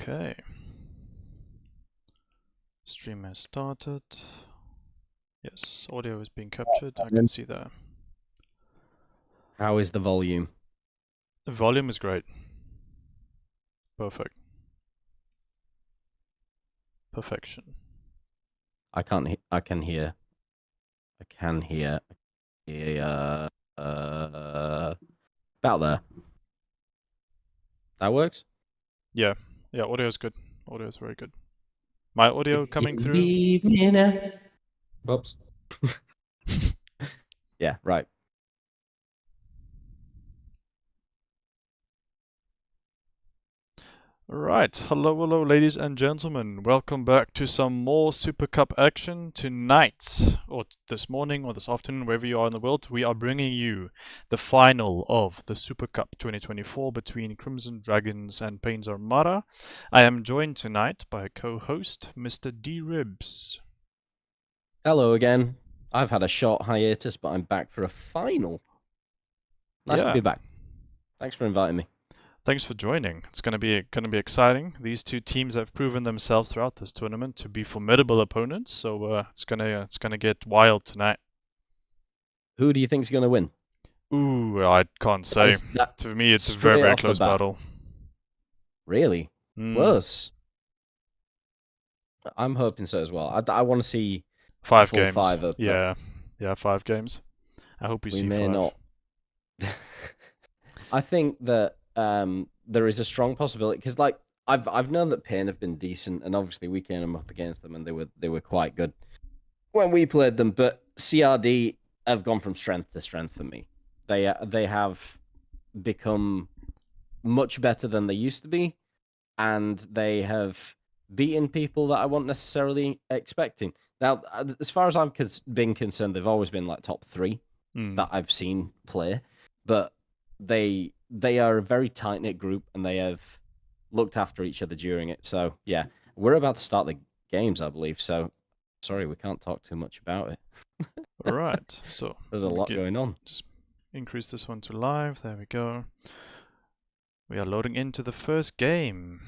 Okay. Stream has started. Yes, audio is being captured. I can see that. How is the volume? The volume is great. Perfect. Perfection. I can't. I can hear. I can hear. About there. That works. Yeah, audio is good. Audio is very good. My audio coming through? Leave me now. Whoops. Yeah, right. Right, hello ladies and gentlemen. Welcome back to some more Super Cup action. Tonight, or this morning, or this afternoon, wherever you are in the world, we are bringing you the final of the Super Cup 2024 between Crimson Dragons and PAIN's Armada. I am joined tonight by a co-host, Mr. D-Ribs. Hello again. I've had a short hiatus, but I'm back for a final. Nice to be back. Thanks for inviting me. Thanks for joining. It's gonna be exciting. These two teams have proven themselves throughout this tournament to be formidable opponents, so it's gonna get wild tonight. Who do you think's going to win? Ooh, I can't say. To me, it's a very close battle. Really? Close? I'm hoping so as well. I want to see 5 full games. 5 Yeah, 5 games. I hope we see 5. We may not. I think that there is a strong possibility because, like, I've known that PAIN have been decent, and obviously we came up against them, and they were quite good when we played them. But CRD have gone from strength to strength for me. They have become much better than they used to be, and they have beaten people that I wasn't necessarily expecting. Now, as far as I'm been concerned, they've always been like top 3 that I've seen play, but they are a very tight-knit group, and they have looked after each other during it. So, yeah, we're about to start the games, I believe. So, sorry, we can't talk too much about it. All right, so there's a lot going on. Just increase this one to live. There we go. We are loading into the first game.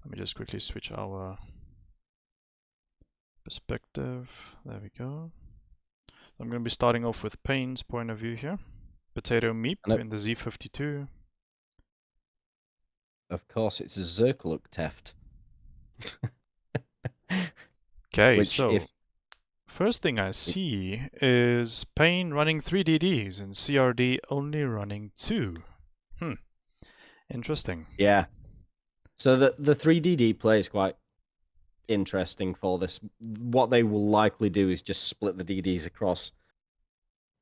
Let me just quickly switch our perspective. There we go. I'm going to be starting off with PAIN's point of view here. Potato Meep in the Z52. Of course, it's a Zerkluk Teft. Okay, so first thing I see is PAIN running 3 DDs and CRD only running 2. Interesting. Yeah. So the 3 DD play is quite interesting for this. What they will likely do is just split the DDs across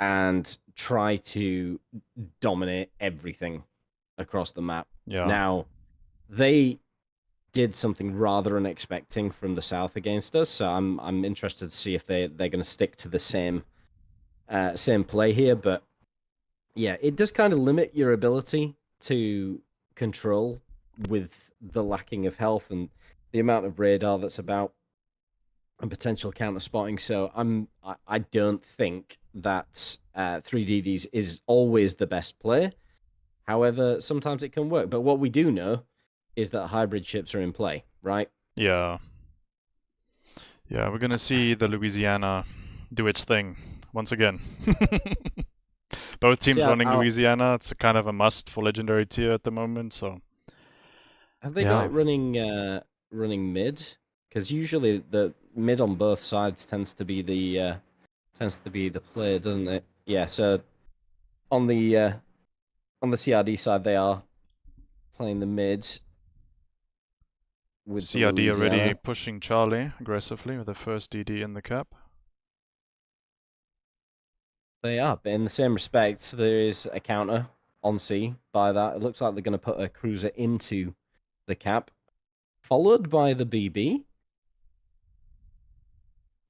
and try to dominate everything across the map. Yeah. Now, they did something rather unexpected from the south against us, so I'm interested to see if they're going to stick to the same play here. But yeah, it does kind of limit your ability to control with the lacking of health and the amount of radar that's about and potential counter spotting. So I don't think that 3DDs is always the best play. However, sometimes it can work. But what we do know is that hybrid ships are in play, right? Yeah. Yeah, we're gonna see the Louisiana do its thing once again. Both teams running Louisiana. It's kind of a must for legendary tier at the moment. So have they got it running mid? Because usually the mid on both sides tends to be the play, doesn't it? Yeah. So on the CRD side, they are playing the mid. With CRD already pushing Charlie aggressively with the first DD in the cap. They are, but in the same respect, there is a counter on C by that. It looks like they're going to put a cruiser into the cap, followed by the BB.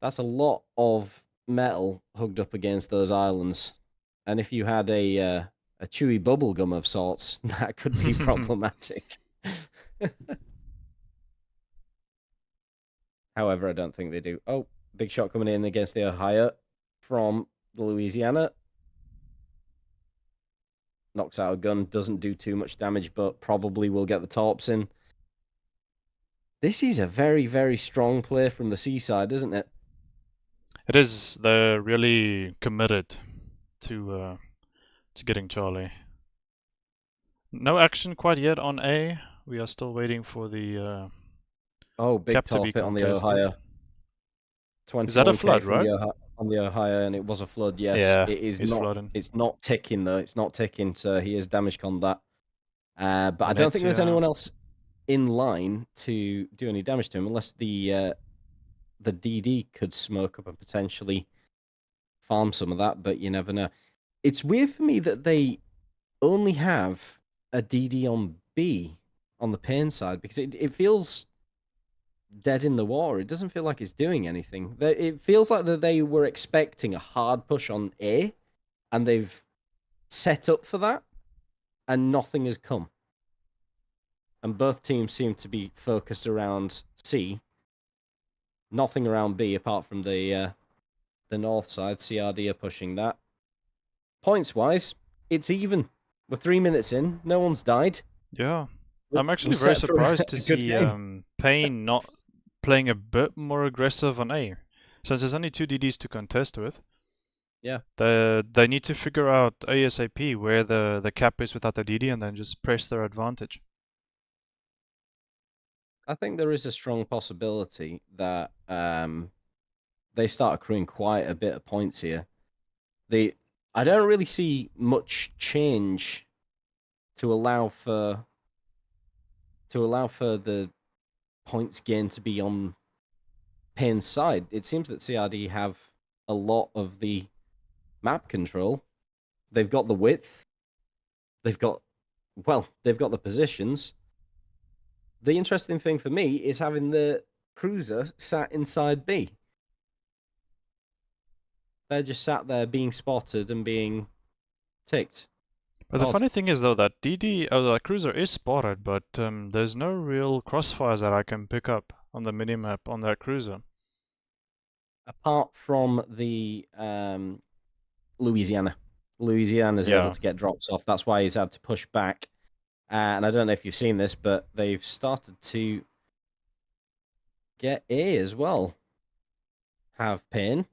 That's a lot of metal hugged up against those islands. And if you had a chewy bubblegum of sorts, that could be problematic. However, I don't think they do. Oh, big shot coming in against the Ohio from the Louisiana. Knocks out a gun, doesn't do too much damage, but probably will get the torps in. This is a very, very strong play from the seaside, isn't it? It is. They're really committed to getting Charlie. No action quite yet on A. We are still waiting for the Oh, big cap to be top hit on the contested. Ohio. Is that a 21k flood, from right? the Ohio, and it was a flood. Yes, Yeah, it is he's not. flooding. It's not ticking though. It's not ticking. So he is damage con that. But I don't think there's Venezia. anyone else in line to do any damage to him, unless the DD could smoke up and potentially farm some of that. But you never know. It's weird for me that they only have a DD on B on the pain side, because it feels dead in the water. It doesn't feel like it's doing anything. It feels like that they were expecting a hard push on A, and they've set up for that, and nothing has come. And both teams seem to be focused around C, nothing around B apart from the north side. CRD are pushing that. Points wise, it's even. We're 3 minutes in. No one's died. Yeah. We're I'm actually very set for surprised to a good see game. PAIN not playing a bit more aggressive on A. Since there's only two DDs to contest with. Yeah. They need to figure out ASAP where the cap is without the DD and then just press their advantage. I think there is a strong possibility that they start accruing quite a bit of points here. I don't really see much change to allow for the points gain to be on Pain's side. It seems that CRD have a lot of the map control. They've got the width. They've got the positions. The interesting thing for me is having the cruiser sat inside B. They're just sat there being spotted and being ticked. But the Odd. funny thing is though that the cruiser is spotted, but there's no real crossfires that I can pick up on the minimap on that cruiser. Apart from the Louisiana. Louisiana's able Yeah. to get drops off. That's why he's had to push back. And I don't know if you've seen this, but they've started to get A as well. Have Pain.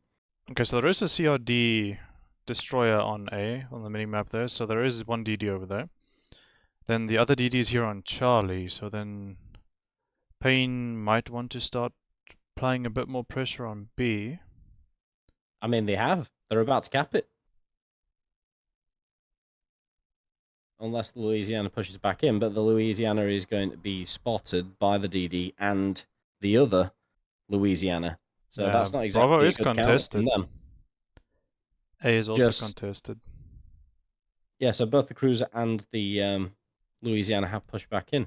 Okay, so there is a CRD destroyer on A on the minimap there, so there is one DD over there. Then the other DD is here on Charlie, so then PAIN might want to start applying a bit more pressure on B. I mean, they have. They're about to cap it. Unless the Louisiana pushes back in, but the Louisiana is going to be spotted by the DD and the other Louisiana. So that's not Bravo exactly a is good counter from contested. them. A is also contested. Yeah, so both the cruiser and the Louisiana have pushed back in.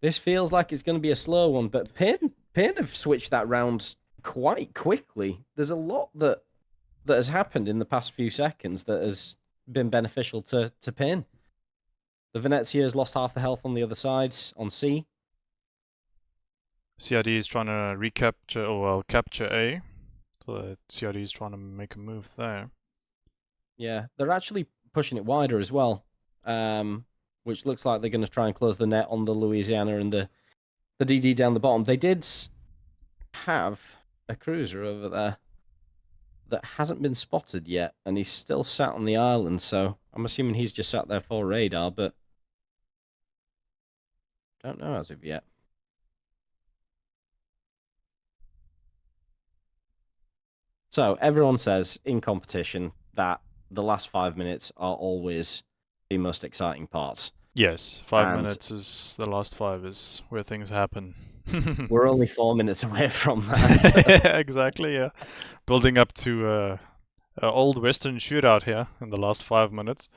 This feels like it's going to be a slow one, but Pain have switched that round quite quickly. There's a lot that has happened in the past few seconds that has been beneficial to Pain. The Venezia has lost half the health on the other sides on C. CRD is trying to recapture, or well, capture A. So CRD is trying to make a move there. Yeah, they're actually pushing it wider as well, which looks like they're going to try and close the net on the Louisiana and the DD down the bottom. They did have a cruiser over there that hasn't been spotted yet, and he's still sat on the island, so I'm assuming he's just sat there for radar, but don't know as of yet. So everyone says in competition that the last 5 minutes are always the most exciting parts. Yes, 5 minutes is the last 5 is where things happen. We're only 4 minutes away from that. Yeah, exactly, yeah. Building up to a old Western shootout here in the last 5 minutes.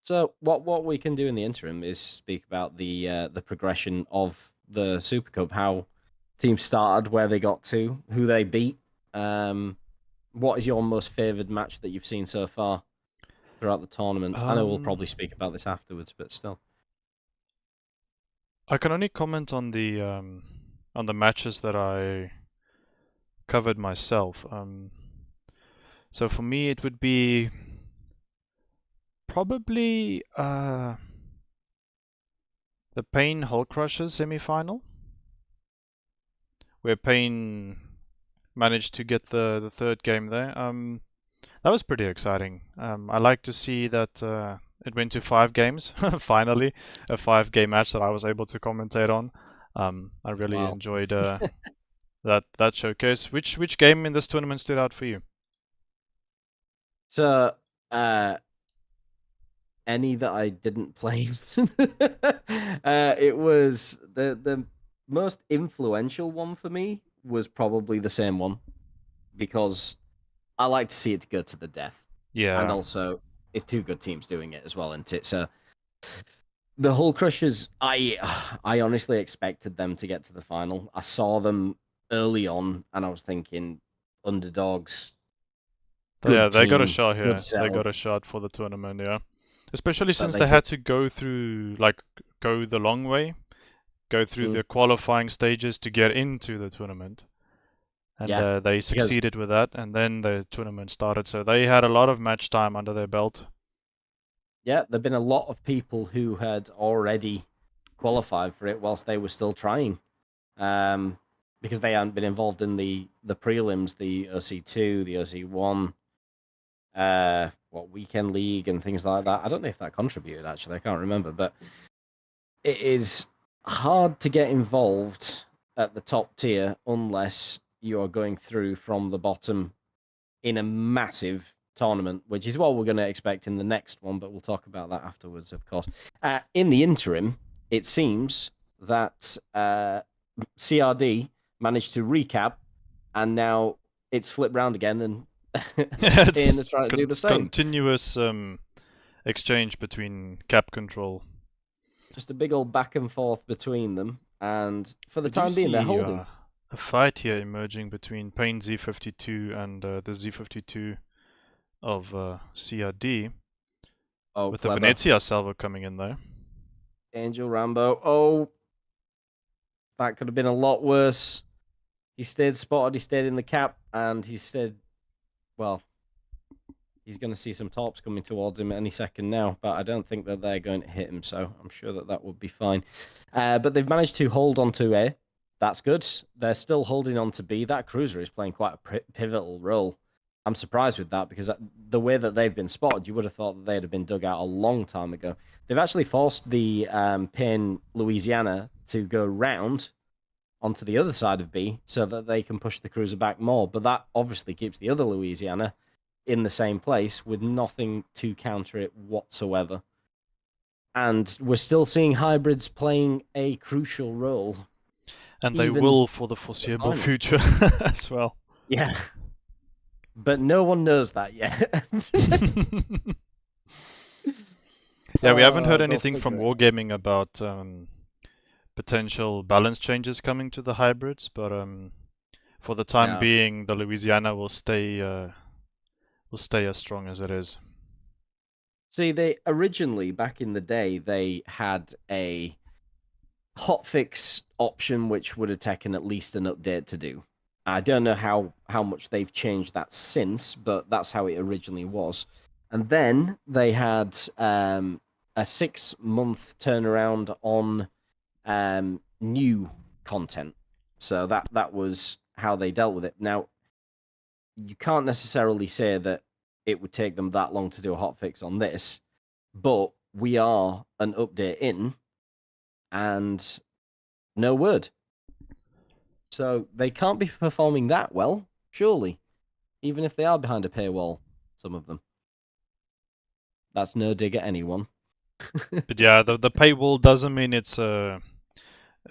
So what we can do in the interim is speak about the progression of the Super Cup, how teams started, where they got to, who they beat. What is your most favoured match that you've seen so far throughout the tournament? I know we'll probably speak about this afterwards, but still. I can only comment on the matches that I covered myself. So for me, it would be probably the the PAIN Hull Crushers semi-final, where PAIN managed to get the third game there. That was pretty exciting. I like to see that it went to 5 games. Finally, a 5-game match that I was able to commentate on. I really Wow. enjoyed that showcase. Which game in this tournament stood out for you? So, any that I didn't play. It was the most influential one for me was probably the same one, because I like to see it go to the death. And Yeah, also it's two good teams doing it as well, isn't it? So the Hull Crushers, I honestly expected them to get to the final. I saw them early on and I was thinking, underdogs, yeah, good they got a team, shot good here. They got setup. a shot for the tournament, yeah. Especially But since they they did. had to go through, like, go the long way, go through Mm, the qualifying stages to get into the tournament. And yeah, they because succeeded with that, and then the tournament started. So they had a lot of match time under their belt. yeah, there've been a lot of people who had already qualified for it whilst they were still trying, because they hadn't been involved in the prelims, the OC2, the OC1, what weekend league and things like that. I don't know if that contributed actually. I can't remember, but it is hard to get involved at the top tier unless you are going through from the bottom in a massive tournament, which is what we're going to expect in the next one, but we'll talk about that afterwards, of course. In the interim, it seems that CRD managed to recap, and now it's flipped round again, and PAIN It's are trying to do the same. continuous exchange between cap control. Just a big old back and forth between them, and for the We do time being, they're see holding. a fight here emerging between PAIN Z52 and the Z52 of CRD, Oh, with the clever. Venezia salvo coming in there. Angel Rambo. Oh, that could have been a lot worse. He stayed spotted, he stayed in the cap, and he stayed, well, he's going to see some tops coming towards him any second now, but I don't think that they're going to hit him, so I'm sure that that would be fine. But they've managed to hold on to A. That's good. They're still holding on to B. That cruiser is playing quite a pivotal role. I'm surprised with that, because the way that they've been spotted, you would have thought that they'd have been dug out a long time ago. They've actually forced the PAIN Louisiana to go round onto the other side of B so that they can push the cruiser back more, but that obviously keeps the other Louisiana in the same place with nothing to counter it whatsoever. And we're still seeing hybrids playing a crucial role. And they Even will for the the foreseeable final. future as well. Yeah. But no one knows that yet. Yeah, we haven't heard They'll anything from figure it out. Wargaming about potential balance changes coming to the hybrids, but for the time No. being, the Louisiana will stay as strong as it is. See, they originally, back in the day, they had a hotfix option which would have taken at least an update to do. I don't know how much they've changed that since, but that's how it originally was. And then they had a 6-month turnaround on new content. So that was how they dealt with it. Now, you can't necessarily say that it would take them that long to do a hotfix on this, but we are an update in, and no word. So they can't be performing that well, surely, even if they are behind a paywall, some of them. That's no dig at anyone. But yeah, the paywall doesn't mean it's a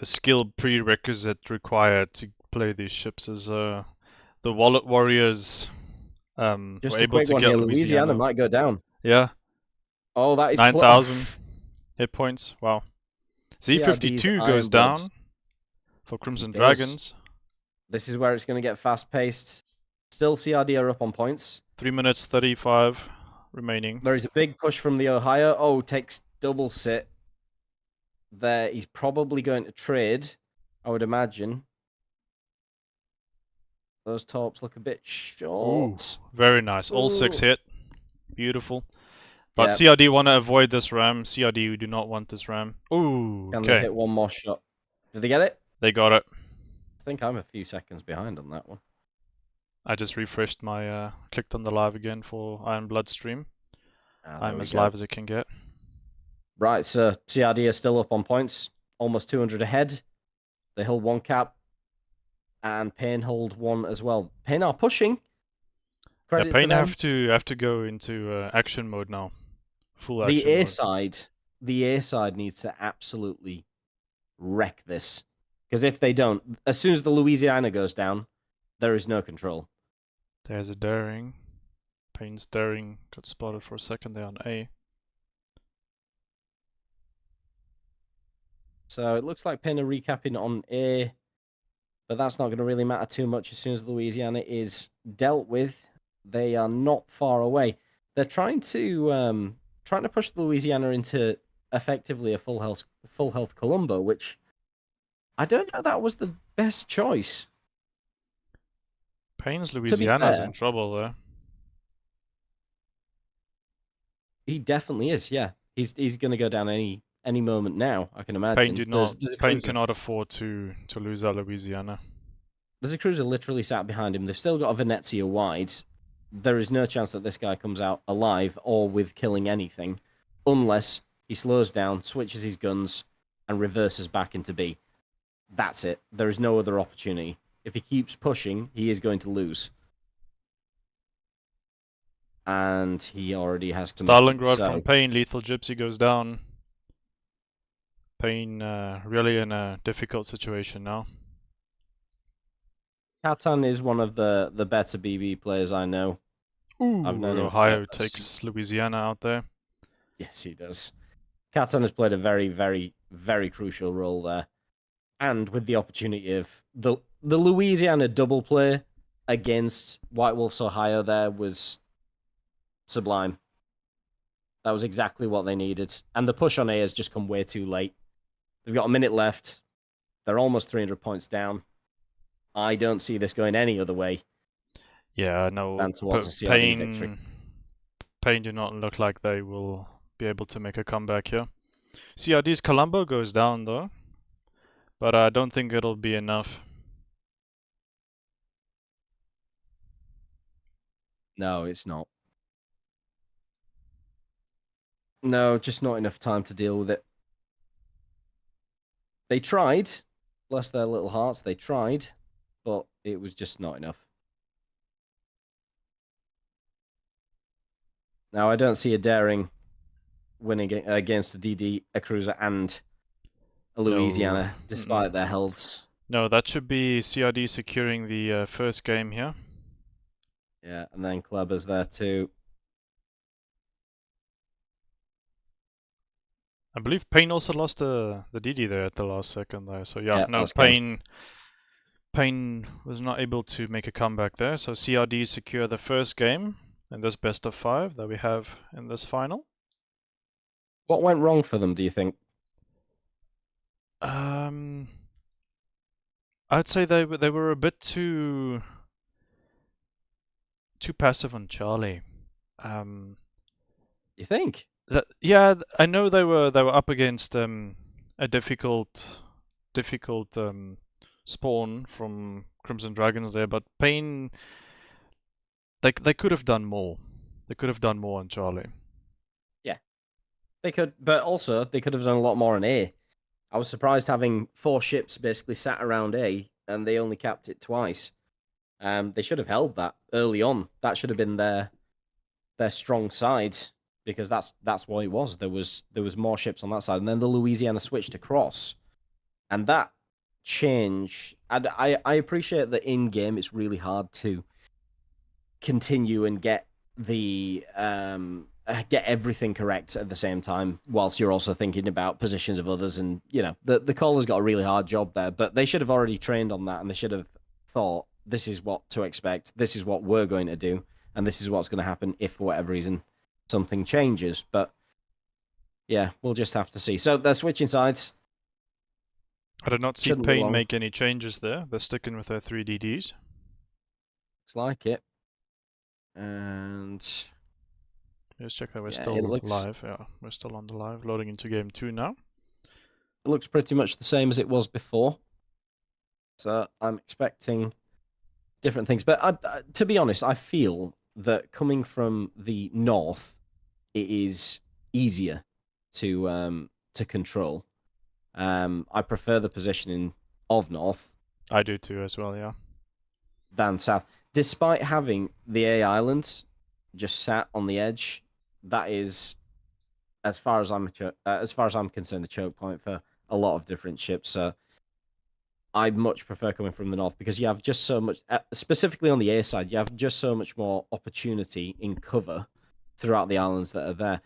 skill prerequisite required to play these ships. As the Wallet Warriors were Just a able quick to one get here. Louisiana Louisiana. might go down. Yeah, Oh, that is 9,000 close. hit points. Wow. CRD's Z52 goes Iron Blood. down for He Crimson does. Dragons. This is where it's going to get fast paced. Still, CRD are up on points. 3 minutes 35 remaining. There is a big push from the Ohio. Oh, takes double sit. There, he's probably going to trade, I would imagine. Those torps look a bit Ooh, short. very nice. All 6 Ooh. hit. Beautiful. But Yeah. CRD want to avoid this ram. CRD do not want this ram. Ooh, Can they okay. hit one more shot? Did they get it? They got it. I think I'm a few seconds behind on that one. I just refreshed my, clicked on the live again for Iron Blood stream. There I'm we as go. live as it can get. Right, so CRD are still up on points, almost 200 ahead. They hold one cap, and Pain hold one as well. Pain are pushing. Yeah, Credit to Pain them. have to go into action mode now. Full The action A mode. side, needs to absolutely wreck this, because if they don't, as soon as the Louisiana goes down, there is no control. There's a daring. Pain's daring got spotted for a second there on A. So it looks like Pain are recapping on A, but that's not going to really matter too much as soon as Louisiana is dealt with. They are not far away. They're trying to push Louisiana into effectively a full health Columbo, which I don't know that was the best choice. Pain's To be Louisiana's fair, in trouble there. he definitely is. Yeah, he's going to go down any moment now. I can Pain imagine. do not. There's a Pain cruiser. cannot afford to lose that Louisiana. There's a cruiser literally sat behind him. They've still got a Venezia wide. There is no chance that this guy comes out alive or with killing anything, unless he slows down, switches his guns, and reverses back into B. That's it. There is no other opportunity. If he keeps pushing, he is going to lose. And he already has committed. Stalingrad from Pain. Lethal Gypsy goes down. Pain really in a difficult situation now. Katan is one of the better BB players I know. Ooh, I've known him Ohio takes Louisiana out there. Yes, he does. Katan has played a very, very, very crucial role there. And with the opportunity of the Louisiana double play against White Wolves Ohio there was sublime. That was exactly what they needed. And the push on A has just come way too late. They've got a minute left. They're almost 300 points down. I don't see this going any other way. Yeah, no. Than towards a CRD victory. Pain do not look like they will be able to make a comeback here. CRD's Colombo goes down though, but I don't think it'll be enough. No, it's not. No, just not enough time to deal with it. They tried. Bless their little hearts, they tried, but it was just not enough. Now, I don't see a daring winning against a DD, a cruiser, and a Louisiana, despite their healths. No, that should be CRD securing the first game here. Yeah, and then Kleber's there too. I believe Pain also lost the DD there at the last second there. So yeah, no, Pain was not able to make a comeback there. So CRD secure the first game in this best of 5 that we have in this final. What went wrong for them, do you think? I'd say they were a bit too passive on Charlie. You think? Yeah, I know they were up against a difficult spawn from Crimson Dragons there, but Pain they could have done more. They could have done more on Charlie. Yeah, they could, but also they could have done a lot more on A. I was surprised having 4 ships basically sat around A, and they only capped it twice. They should have held that early on. That should have been their strong side, because that's what it was. There was more ships on that side, and then the Louisiana switched across, and that change. And I appreciate that in game it's really hard to continue and get the get everything correct at the same time, whilst you're also thinking about positions of others. And the caller's got a really hard job there, but they should have already trained on that, and they should have thought, this is what to expect, this is what we're going to do, and this is what's going to happen if for whatever reason something changes. But yeah, we'll just have to see. So they're switching sides. I did not see Pain make any changes there. They're sticking with their 3 DDs. Looks like it. And Let's check that we're Yeah, still live. Yeah, we're still on the live. Loading into game 2 now. it looks pretty much the same as it was before. So I'm expecting different things. But to be honest, I feel that coming from the north, it is easier to control. I prefer the positioning of north I do too as well, yeah. than south. Despite having the A islands just sat on the edge, that is, as far as I'm concerned, a choke point for a lot of different ships. So I much prefer coming from the north because you have just so much, specifically on the A side, you have just so much more opportunity in cover throughout the islands that are there.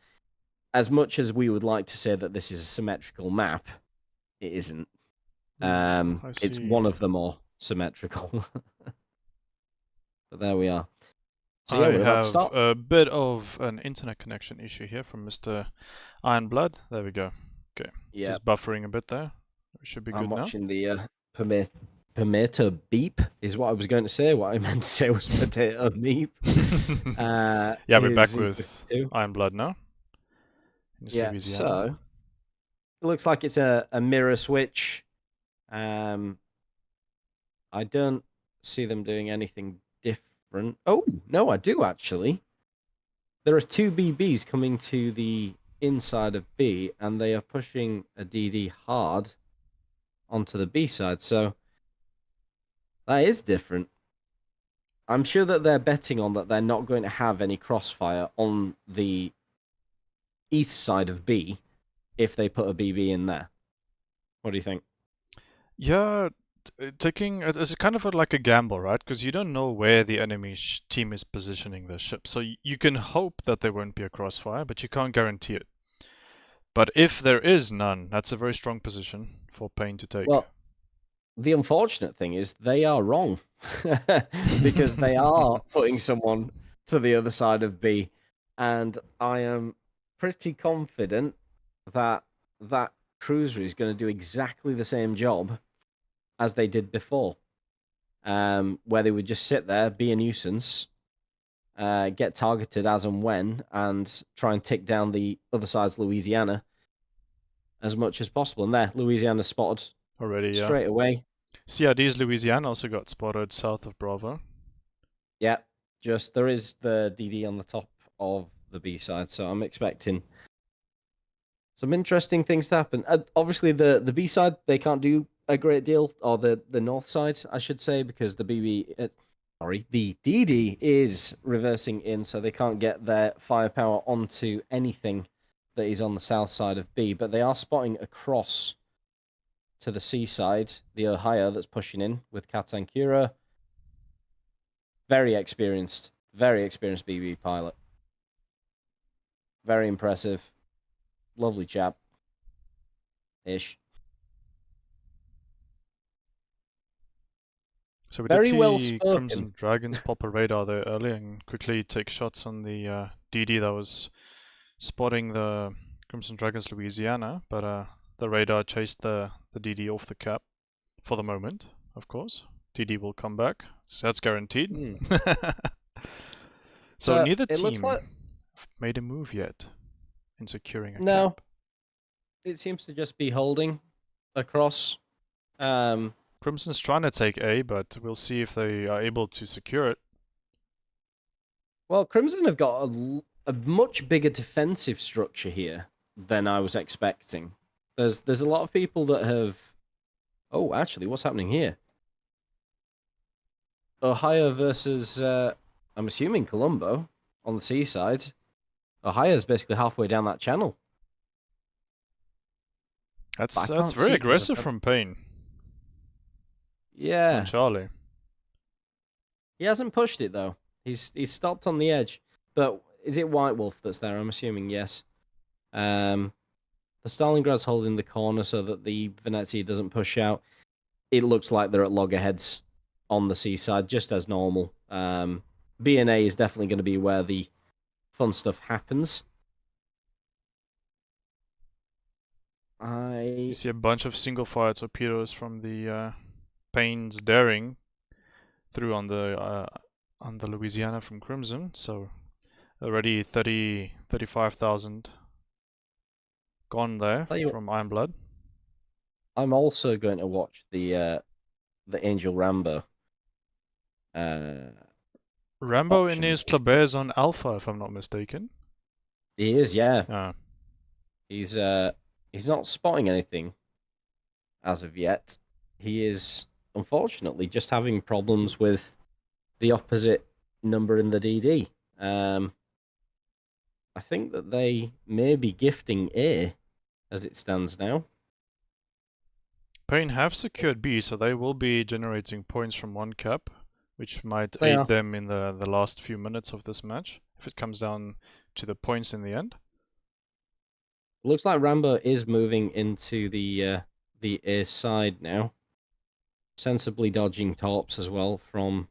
As much as we would like to say that this is a symmetrical map, it isn't. I It's see. one of the more symmetrical. But there we are. So yeah, I we're about to have start. a bit of an internet connection issue here from Mr. Ironblood. There we go. Okay, Yeah, just buffering a bit there. We should be I'm good now. watching the potato beep is what I was going to say. What I meant to say was potato beep. Yeah, we're back Is with 52. Ironblood now. In Yeah, Louisiana. so it looks like it's a mirror switch. I don't see them doing anything different. Oh, no, I do actually. There are two BBs coming to the inside of B, and they are pushing a DD hard onto the B side. So that is different. I'm sure that they're betting on that they're not going to have any crossfire on the east side of B if they put a BB in there. What do you think? Yeah, taking it's kind of like a gamble, right? Because you don't know where the enemy team is positioning their ship. So you can hope that there won't be a crossfire, but you can't guarantee it. But if there is none, that's a very strong position for Pain to take. Well, the unfortunate thing is they are wrong because they are putting someone to the other side of B, and I am pretty confident that that cruiser is going to do exactly the same job as they did before, where they would just sit there, be a nuisance, get targeted as and when, and try and tick down the other side's Louisiana as much as possible. And there, Louisiana spotted Already, yeah. straight away. CRD's Louisiana also got spotted south of Bravo. Yeah, just there is the DD on the top of the B side, so I'm expecting some interesting things to happen. Obviously, the B side they can't do a great deal, or the north side, I should say, because the the DD is reversing in, so they can't get their firepower onto anything that is on the south side of B. But they are spotting across to the C side, the Ohio that's pushing in with Katankura. Very experienced BB pilot. Very impressive. Lovely chap. Ish. So we Very did see well spoken. Crimson Dragons pop a radar there earlier and quickly take shots on the DD that was spotting the Crimson Dragons Louisiana, but the radar chased the DD off the cap for the moment, of course. DD will come back, so that's guaranteed. So neither it looks team like... made a move yet in securing a No. cap. It seems to just be holding across. Crimson's trying to take A, but we'll see if they are able to secure it. Well, Crimson have got a much bigger defensive structure here than I was expecting. There's a lot of people that have... Oh, actually, what's happening here? Ohio versus, I'm assuming Colombo on the seaside. Ohio's basically halfway down that channel. That's very aggressive from Pain. Yeah. On Charlie. He hasn't pushed it, though. He's stopped on the edge. But is it White Wolf that's there? I'm assuming yes. The Stalingrad's holding the corner so that the Venezia doesn't push out. It looks like they're at loggerheads on the seaside, just as normal. B&A is definitely going to be where the fun stuff happens. You see a bunch of single-fire torpedoes from the Pain's Daring through on the Louisiana from Crimson, so Already 35,000 gone there Tell you what, from Ironblood. I'm also going to watch the Angel Rambo uh, Rambo in option. his Clabers on Alpha, if I'm not mistaken. He is, yeah. Ah, He's not spotting anything as of yet. He is unfortunately just having problems with the opposite number in the DD. I think that they may be gifting A as it stands now. PAIN have secured B, so they will be generating points from one cap, which might They aid are. them in the last few minutes of this match, if it comes down to the points in the end. Looks like Rambo is moving into the A side now, sensibly dodging torps as well from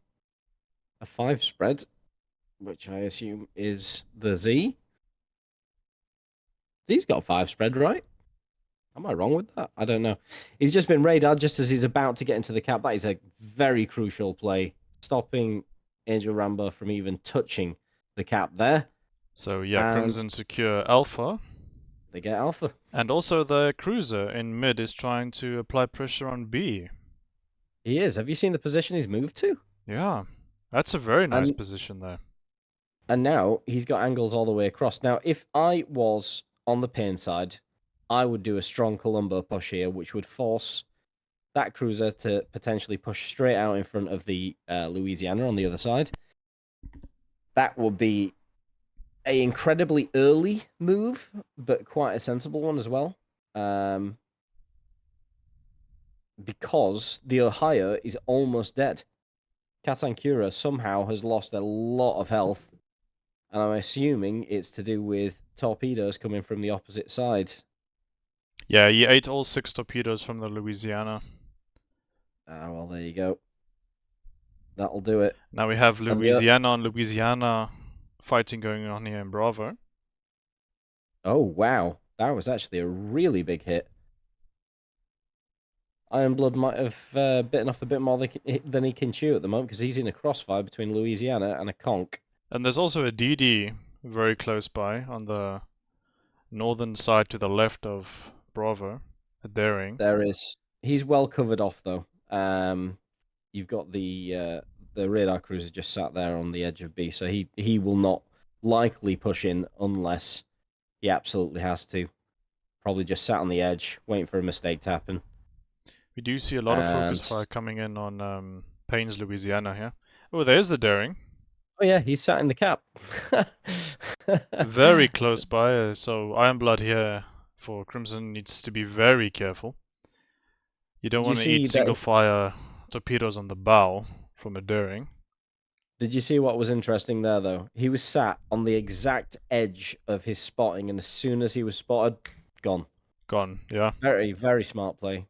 a 5 spread, which I assume is the Z. Z's got a 5 spread, right? Am I wrong with that? I don't know. He's just been radared just as he's about to get into the cap. That is a very crucial play, stopping Angel Rambo from even touching the cap there. So yeah, And Crimson secure Alpha. they get Alpha. And also the cruiser in mid is trying to apply pressure on B. He is. Have you seen the position he's moved to? Yeah, that's a very nice And position there. and now he's got angles all the way across. Now, if I was on the pain side, I would do a strong Columbo push here, which would force that cruiser to potentially push straight out in front of the Louisiana on the other side. That would be an incredibly early move, but quite a sensible one as well. Because the Ohio is almost dead. Katankura somehow has lost a lot of health, and I'm assuming it's to do with torpedoes coming from the opposite side. Yeah, he ate all 6 torpedoes from the Louisiana. Ah, well, there you go. That'll do it. Now we have And Louisiana on Louisiana fighting going on here in Bravo. oh, wow. That was actually a really big hit. Ironblood might have bitten off a bit more than he can chew at the moment because he's in a crossfire between Louisiana and a conch. And there's also a DD very close by on the northern side to the left of Bravo, a Daring. There is. He's well covered off though. You've got the radar cruiser just sat there on the edge of B, so he will not likely push in unless he absolutely has to. Probably just sat on the edge, waiting for a mistake to happen. We do see a lot of focus fire coming in on Payne's Louisiana here. Oh, there's the Daring. Oh yeah, he's sat in the cap. Very close by, so Ironblood here for Crimson needs to be very careful. You don't want to eat single fire torpedoes on the bow from a Daring. Did you see what was interesting there, though? He was sat on the exact edge of his spotting, and as soon as he was spotted, gone. Gone, yeah. Very, very smart play.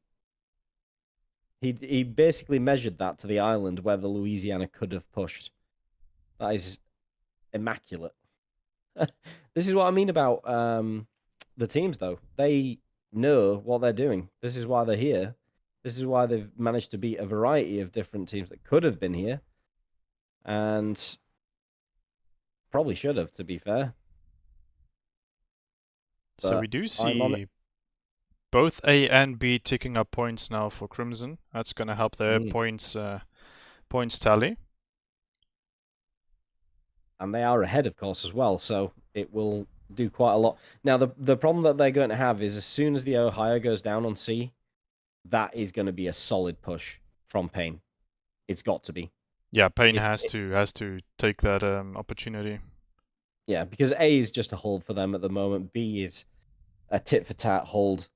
He basically measured that to the island where the Louisiana could have pushed. That is immaculate. This is what I mean about the teams, though. They know what they're doing. This is why they're here. This is why they've managed to beat a variety of different teams that could have been here. And probably should have, to be fair. So we do see both A and B ticking up points now for Crimson. That's going to help their points tally. And they are ahead, of course, as well. So it will do quite a lot. Now, the problem that they're going to have is as soon as the Ohio goes down on C, that is going to be a solid push from Pain. It's got to be. Yeah, Pain has to take that opportunity. Yeah, because A is just a hold for them at the moment. B is a tit for tat hold.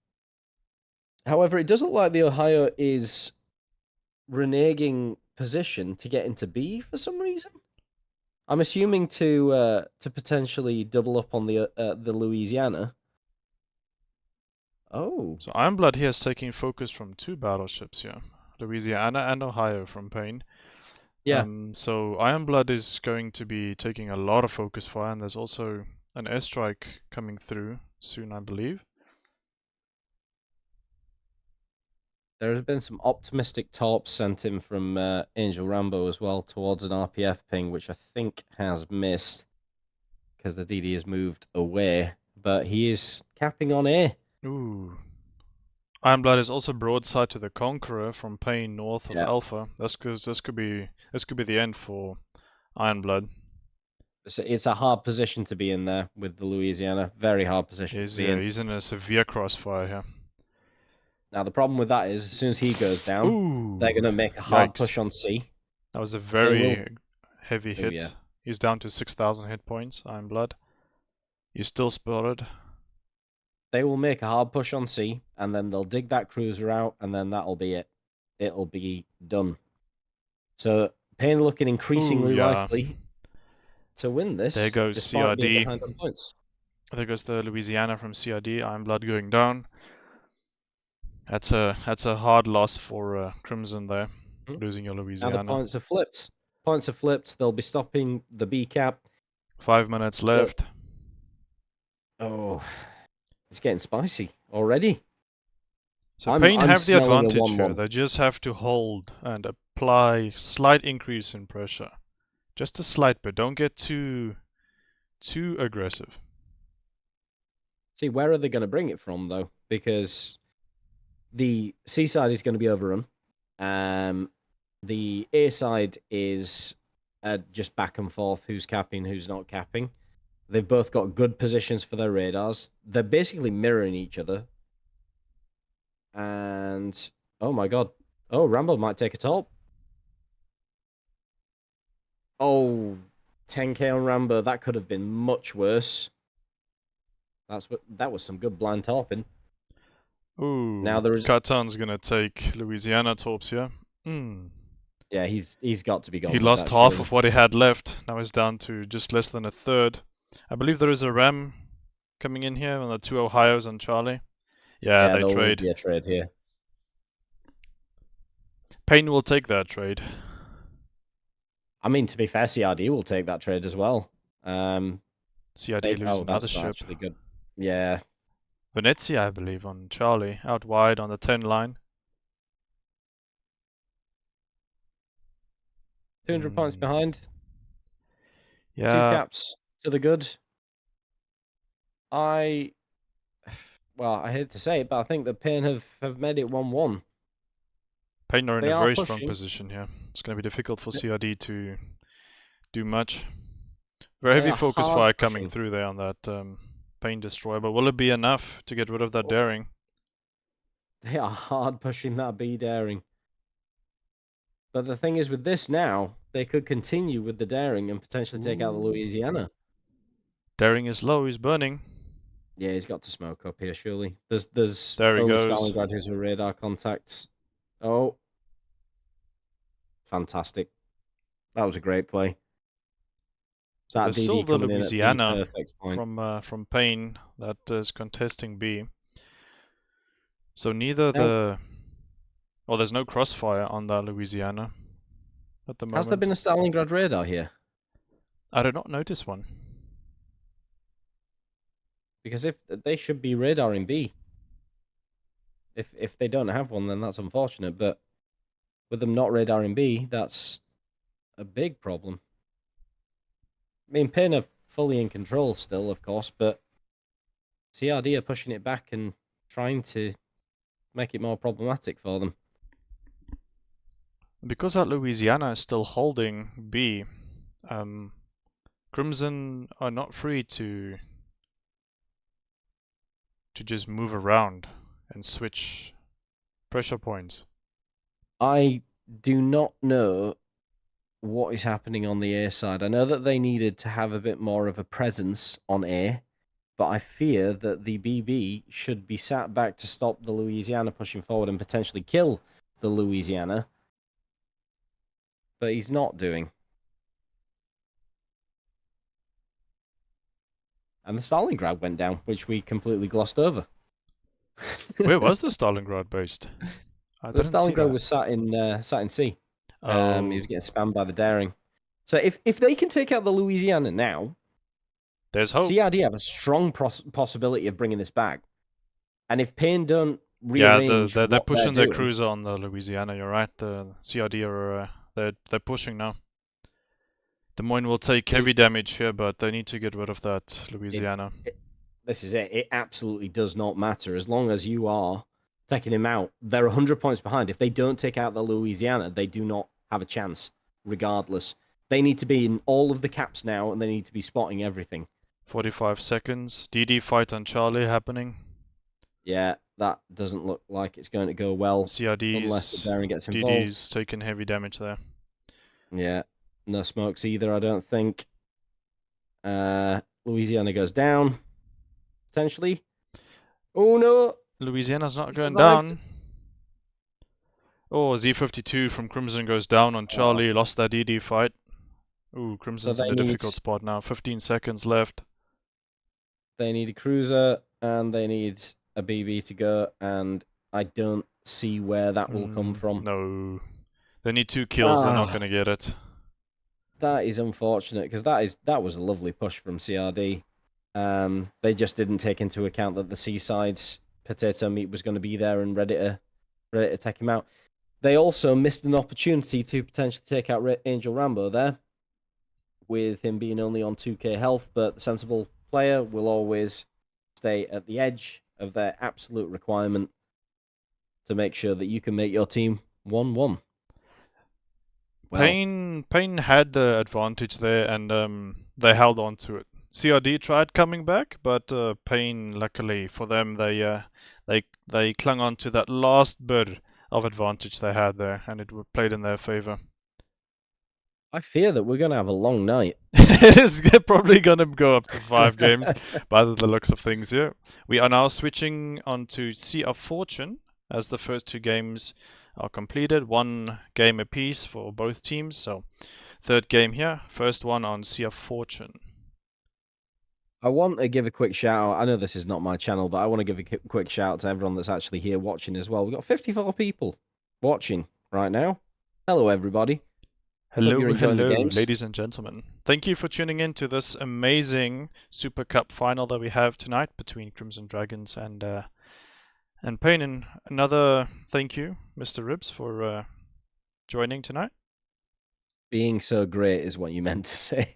However, it does look like the Ohio is reneging position to get into B for some reason. I'm assuming to potentially double up on the Louisiana. Oh. So Ironblood here is taking focus from 2 battleships here. Louisiana and Ohio from Pain. Yeah. So Ironblood is going to be taking a lot of focus fire, and there's also an airstrike coming through soon, I believe. There has been some optimistic torps sent in from Angel Rambo as well towards an RPF ping, which I think has missed. because the DD has moved away, but he is capping on A. Ooh. Ironblood is also broadside to the Conqueror from Pain north of Yeah. Alpha. This could be the end for Ironblood. It's a hard position to be in there with the Louisiana. Very hard position to be in. He's in a severe crossfire here. Now, the problem with that is as soon as he goes down, Ooh. they're going to make a hard Yikes. push on C. That was a They will. very heavy Oh, hit. yeah. He's down to 6,000 hit points, Ironblood. He's still spotted. They will make a hard push on C, and then they'll dig that cruiser out, and then that'll be it. It'll be done. So, Pain looking increasingly Ooh, yeah. likely to win this. There goes despite being CRD. behind on points. There goes the Louisiana from CRD. Ironblood going down. That's a hard loss for Crimson there, losing your Louisiana. Now the points have flipped. Points have flipped. They'll be stopping the B cap. 5 minutes left. Oh, it's getting spicy already. So Pain have the smelling a advantage here. 1-1. They just have to hold and apply slight increase in pressure. Just a slight bit. Don't get too aggressive. See, where are they going to bring it from, though? Because the C side is going to be overrun. The A side is just back and forth. Who's capping, who's not capping. They've both got good positions for their radars. They're basically mirroring each other. And, oh my god. Oh, Rambo might take a top. Oh, 10k on Rambo. That could have been much worse. That was some good blind torping. Ooh, now there is Katan's gonna take Louisiana torps here. Yeah, he's got to be gone. He lost half of what he had left. Now he's down to just less than a third. I believe there is a Ram coming in here on the 2 Ohios and Charlie. Yeah, they trade. Be a trade here. Pain will take that trade. I mean, to be fair, CRD will take that trade as well. CRD lose another ship. Actually good. Yeah. Venezia, I believe, on Charlie. Out wide on the 10 line. 200 points behind. Yeah. 2 caps to the good. Well, I hate to say it, but I think that Pain have made it 1-1. Pain are in a very strong position here. It's going to be difficult for CRD to do much. Very heavy focus fire coming through there on that Pain destroyer, but will it be enough to get rid of that daring? They are hard pushing that B daring. But the thing is, with this now, they could continue with the daring and potentially take out the Louisiana. Daring is low, he's burning. Yeah, he's got to smoke up here, surely. There he only goes. Stalingrad who's with radar contacts. Oh. Fantastic. That was a great play. So there's still the Louisiana from Pain that is contesting B. So neither there's no crossfire on the Louisiana at the moment. Has there been a Stalingrad radar here? I did not notice one. Because if they should be radaring B. If they don't have one, then that's unfortunate. But with them not radaring B, that's a big problem. I mean, Pain are fully in control still, of course, but CRD are pushing it back and trying to make it more problematic for them. Because that Louisiana is still holding B, Crimson are not free to just move around and switch pressure points. I do not know what is happening on the A side. I know that they needed to have a bit more of a presence on A, but I fear that the BB should be sat back to stop the Louisiana pushing forward and potentially kill the Louisiana. But he's not doing. And the Stalingrad went down, which we completely glossed over. Where was the Stalingrad based? The Stalingrad was sat in C. He was getting spammed by the daring. So if they can take out the Louisiana now, there's hope. CRD have a strong possibility of bringing this back. And if Pain don't rearrange, they're pushing their cruiser on the Louisiana. You're right. The CRD are they're pushing now. Des Moines will take heavy damage here, but they need to get rid of that Louisiana. This is it. It absolutely does not matter. As long as you are taking him out, they're 100 points behind. If they don't take out the Louisiana, they do not have a chance, regardless. They need to be in all of the caps now, and they need to be spotting everything. 45 seconds. DD fight on Charlie happening. Yeah, that doesn't look like it's going to go well. CRD's, unless the Baron gets involved. DD's taking heavy damage there. Yeah, no smokes either, I don't think. Louisiana goes down, potentially. Oh no! Louisiana's not He going survived. down. Oh, Z52 from Crimson goes down on Charlie, lost that DD fight. Ooh, Crimson's in a difficult spot now. 15 seconds left. They need a cruiser and they need a BB to go, and I don't see where that will come from. No. They need 2 kills, they're not going to get it. That is unfortunate, because that was a lovely push from CRD. They just didn't take into account that the Seaside's potato meat was going to be there and ready to take him out. They also missed an opportunity to potentially take out Angel Rambo there, with him being only on 2k health, but the sensible player will always stay at the edge of their absolute requirement to make sure that you can make your team 1-1. Well, PAIN had the advantage there, and they held on to it. CRD tried coming back, but PAIN, luckily for them, they clung on to that last bit of advantage they had there, and it played in their favor. I fear that we're going to have a long night. It is probably going to go up to 5 games by the looks of things here. We are now switching on to Sea of Fortune, as the first 2 games are completed. 1 game apiece for both teams. So, 3rd game here. First one on Sea of Fortune. I want to give a quick shout out. I know this is not my channel, but I want to give a quick shout out to everyone that's actually here watching as well. We've got 54 people watching right now. Hello, everybody. Hello, ladies and gentlemen. Thank you for tuning in to this amazing Super Cup final that we have tonight between Crimson Dragons and PAIN. And another thank you, Mr. Ribs, for joining tonight. Being so great is what you meant to say.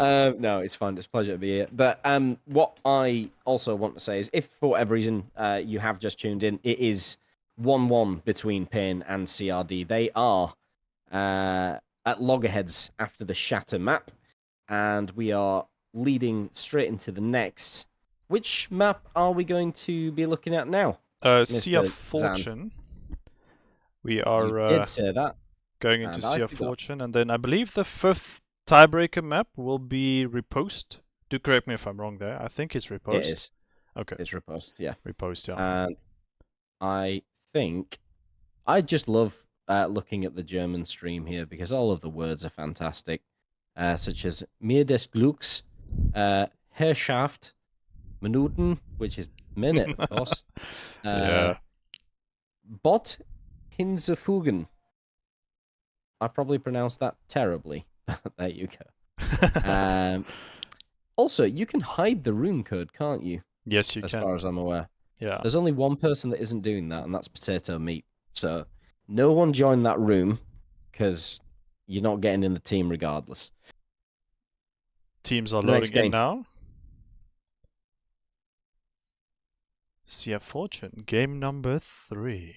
No, it's fine. It's a pleasure to be here. But what I also want to say is, if for whatever reason you have just tuned in, it is 1-1 between PAIN and CRD. They are at loggerheads after the Shatter map, and we are leading straight into the next. Which map are we going to be looking at now? Sea of Fortune. We are you did say that. Going into Sea of Fortune, and then I believe the 5th tiebreaker map will be Riposte. Do correct me if I'm wrong there. I think it's Riposte. It is. Okay. It's Riposte, yeah. Riposte, yeah. And I think I just love looking at the German stream here, because all of the words are fantastic, such as Mir des Glücks, Herrschaft, Minuten, which is minute, of course. Yeah. Bot hinzufügen. I probably pronounced that terribly. There you go. Also, you can hide the rune code, can't you? Yes, you can. As far as I'm aware. Yeah. There's only one person that isn't doing that, and that's Potato Meat. So, no one join that room, because you're not getting in the team regardless. Teams are loading in now. Sea of Fortune, game number 3.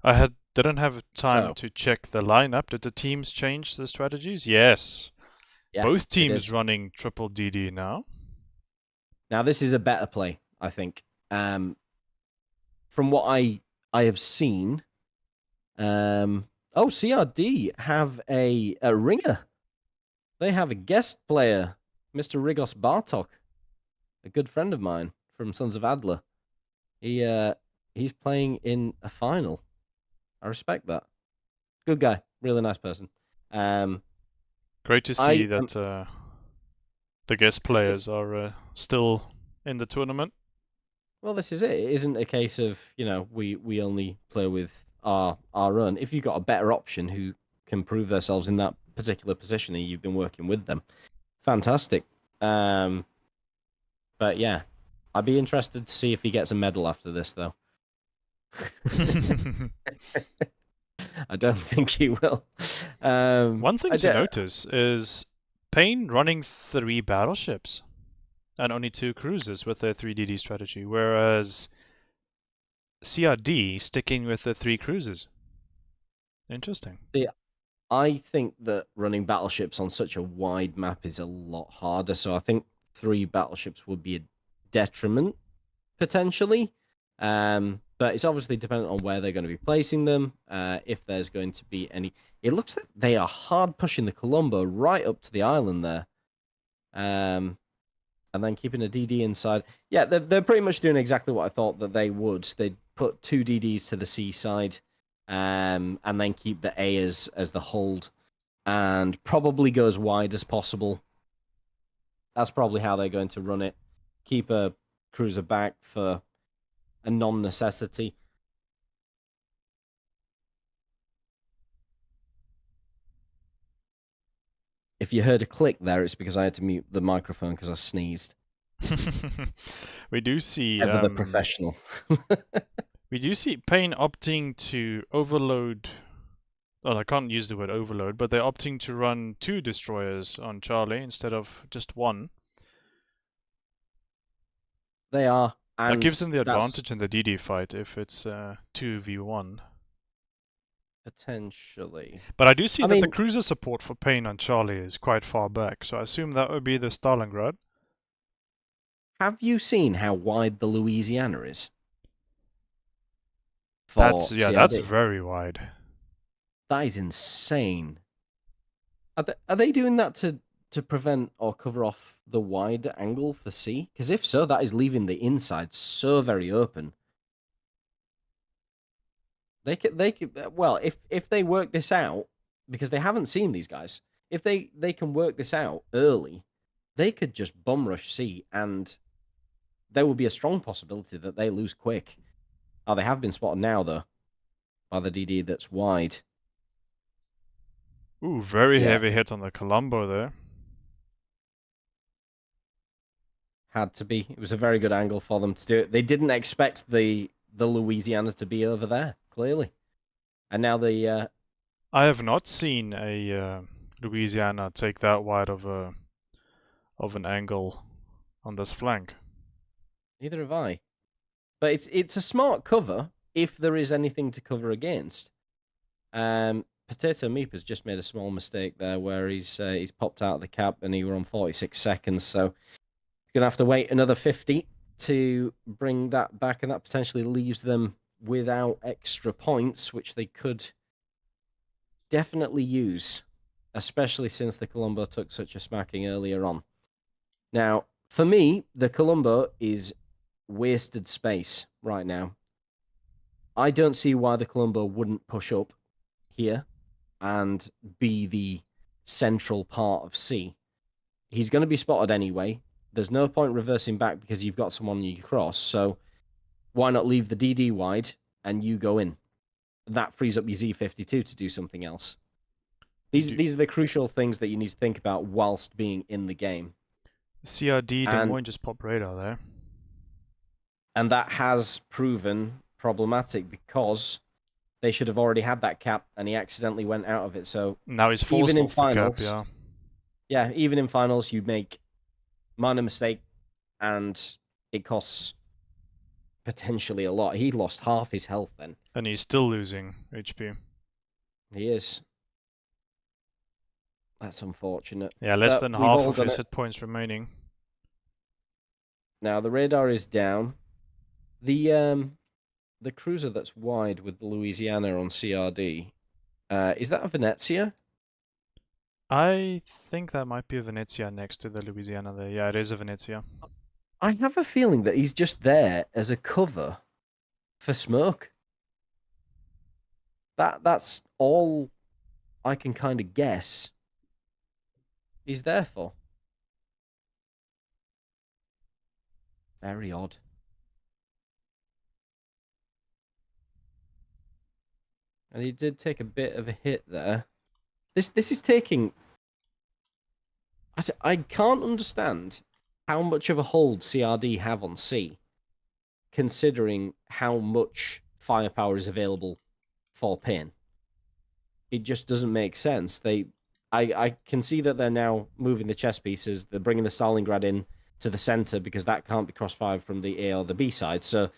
I didn't have time to check the lineup. Did the teams change the strategies? Yes. Yeah, both teams running triple DD now. Now this is a better play, I think. From what I have seen, CRD have a ringer. They have a guest player, Mr. Rigos Bartok, a good friend of mine from Sons of Adler. He's playing in a final. I respect that. Good guy, really nice person. Great to see that the guest players are still in the tournament. Well, this is it. It isn't a case of, we only play with our own. If you've got a better option who can prove themselves in that particular position and you've been working with them, fantastic. But yeah, I'd be interested to see if he gets a medal after this, though. I don't think he will. One thing I to did. notice is PAIN running 3 battleships and only 2 cruisers with their 3DD strategy, whereas CRD sticking with the 3 cruisers. Interesting. I think that running battleships on such a wide map is a lot harder. So I think 3 battleships would be a detriment potentially. But it's obviously dependent on where they're going to be placing them. If there's going to be any, it looks like they are hard pushing the Colombo right up to the island there. And then keeping a DD inside. Yeah, they're pretty much doing exactly what I thought that they would. They'd put 2 DDs to the seaside, and then keep the A as the hold, and probably go as wide as possible. That's probably how they're going to run it. Keep a cruiser back for a non-necessity. If you heard a click there, it's because I had to mute the microphone because I sneezed. We do see Ever the professional. we do see PAIN opting to overload. Well, I can't use the word overload, but they're opting to run 2 destroyers on Charlie instead of just 1. They are. That And gives them the that's advantage in the DD fight if it's 2v1. potentially. But I do see I that the mean, cruiser support for PAIN on Charlie is quite far back, so I assume that would be the Stalingrad. have you seen how wide the Louisiana is? For That's CRD? very wide. That is insane. Are they doing that to prevent or cover off the wide angle for C? Because if so, that is leaving the inside so very open. They could well, if they work this out, because they haven't seen these guys, if they can work this out early, they could just bum rush C, and there will be a strong possibility that they lose quick. Oh, they have been spotted now though by the DD that's wide. Ooh, very Yeah, heavy hit on the Colombo there. had to be. It was a very good angle for them to do it. They didn't expect the Louisiana to be over there, clearly. And now the I have not seen a Louisiana take that wide of an angle on this flank. neither have I. But it's a smart cover if there is anything to cover against. Potato Meep has just made a small mistake there where he's popped out of the cap and he were on 46 seconds, so he's gonna have to wait another 50 to bring that back, and that potentially leaves them without extra points, which they could definitely use, especially since the Colombo took such a smacking earlier on. Now, for me, the Colombo is wasted space right now. I don't see why the Colombo wouldn't push up here and be the central part of C. He's going to be spotted anyway. There's no point reversing back because you've got someone you cross. So why not leave the DD wide and you go in? That frees up your Z52 to do something else. These are the crucial things that you need to think about whilst being in the game. CRD Des Moines just pop radar there. And that has proven problematic because they should have already had that cap and he accidentally went out of it. So now he's forced even in off finals, the cap, yeah, even in finals, you make minor mistake and it costs potentially a lot. He lost half his health then. And he's still losing HP. He is. That's unfortunate. Yeah, less than half of his hit points remaining. Now the radar is down. The cruiser that's wide with the Louisiana on CRD, is that a Venezia? I think that might be a Venezia next to the Louisiana there. Yeah, it is a Venezia. I have a feeling that he's just there as a cover for smoke. That's all I can kind of guess he's there for. Very odd. And he did take a bit of a hit there. This is taking... I can't understand how much of a hold CRD have on C, considering how much firepower is available for PAIN. it just doesn't make sense. I can see that they're now moving the chess pieces. They're bringing the Stalingrad in to the center because that can't be crossfired from the A or the B side. So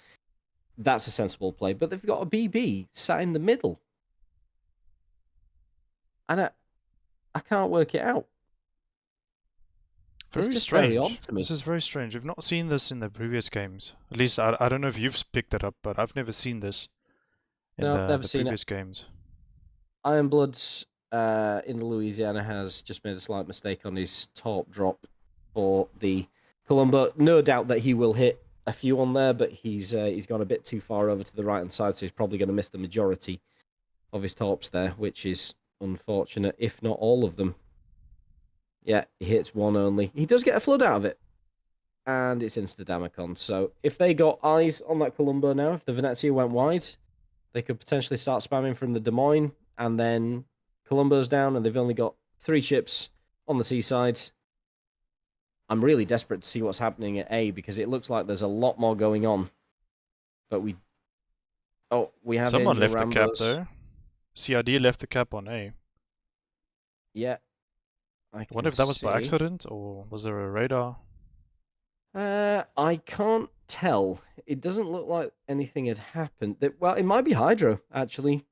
that's a sensible play. But they've got a BB sat in the middle, and I can't work it out. It's Very just very odd strange. to me. This is very strange. We've not seen this in the previous games. At least I don't know if you've picked it up, but I've never seen this in No, never the seen it. previous games. Ironbloods in the Louisiana has just made a slight mistake on his top drop for the Colombo. No doubt that he will hit a few on there, but he's gone a bit too far over to the right hand side, so he's probably going to miss the majority of his tops there, which is unfortunate, if not all of them. Yeah, he hits one only. He does get a flood out of it, and it's Insta-Damicon. So if they got eyes on that Colombo now, if the Venezia went wide, they could potentially start spamming from the Des Moines, and then Colombo's down, and they've only got 3 ships on the seaside. I'm really desperate to see what's happening at A, because it looks like there's a lot more going on. But we have Someone Angel left the cap Rambos. though. CRD left the cap on A. Yeah, I wonder if that was by accident or was there a radar? I can't tell. It doesn't look like anything had happened. Well, it might be Hydro, actually.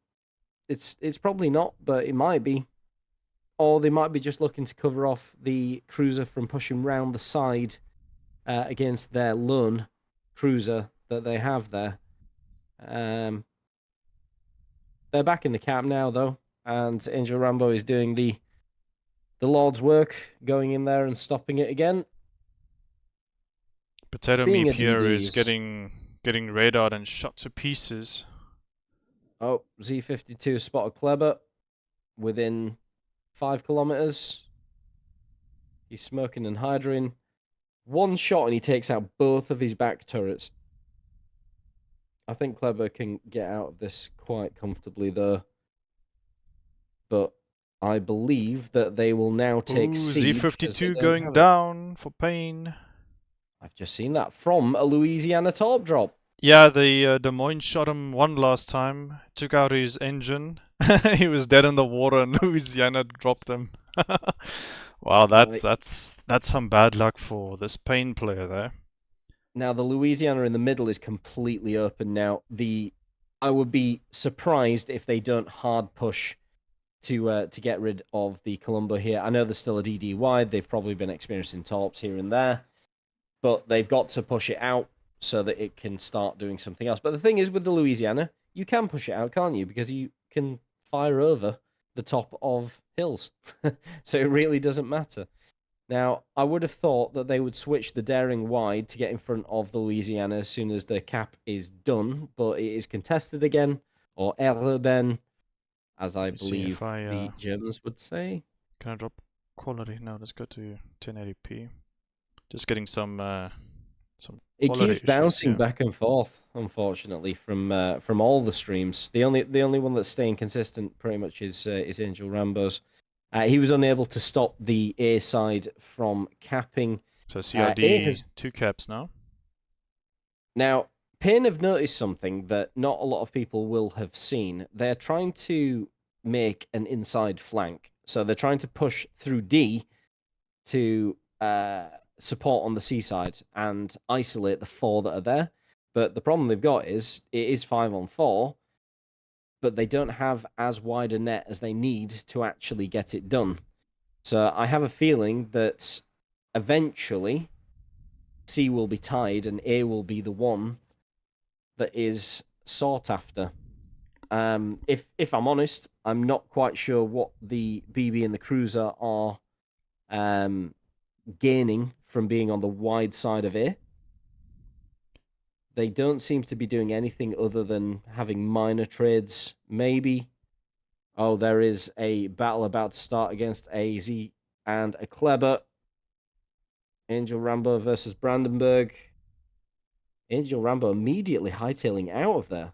It's probably not, but it might be. Or they might be just looking to cover off the cruiser from pushing round the side against their lone cruiser that they have there. They're back in the camp now, though, and Angel Rambo is doing the Lord's work, going in there and stopping it again. Potato Being Meat a here DD is getting radared and shot to pieces. Oh, Z52 spotted Kleber within 5 kilometers. He's smoking and hydroing. One shot and he takes out both of his back turrets. I think Kleber can get out of this quite comfortably, though. But I believe that they will now take C. Z52 going down for PAIN. I've just seen that from a Louisiana top drop. Yeah, the Des Moines shot him one last time, took out his engine. He was dead in the water and Louisiana dropped him. Wow, that's some bad luck for this PAIN player there. Now the Louisiana in the middle is completely open now. I would be surprised if they don't hard push to get rid of the Colombo here. I know there's still a DD wide. They've probably been experiencing torps here and there, but they've got to push it out so that it can start doing something else. But the thing is, with the Louisiana, you can push it out, can't you? Because you can fire over the top of hills. So it really doesn't matter. Now, I would have thought that they would switch the Daring wide to get in front of the Louisiana as soon as the cap is done, but it is contested again, or erben, as I believe the Germans would say. Can I drop quality? No, let's go to 1080p. Just getting some it keeps bouncing back and forth, unfortunately, from all the streams. The only one that's staying consistent pretty much is Angel Rambo's. He was unable to stop the A side from capping. So CRD has 2 caps now. Now, PAIN have noticed something that not a lot of people will have seen. They're trying to make an inside flank. So they're trying to push through D to support on the C side and isolate the 4 that are there. But the problem they've got is it is 5-on-4, but they don't have as wide a net as they need to actually get it done. So I have a feeling that eventually C will be tied and A will be the one that is sought after. If I'm honest, I'm not quite sure what the BB and the cruiser are gaining from being on the wide side of A. They don't seem to be doing anything other than having minor trades, maybe. Oh, there is a battle about to start against AZ and a Kleber. Angel Rambo versus Brandenburg. Angel Rambo immediately hightailing out of there.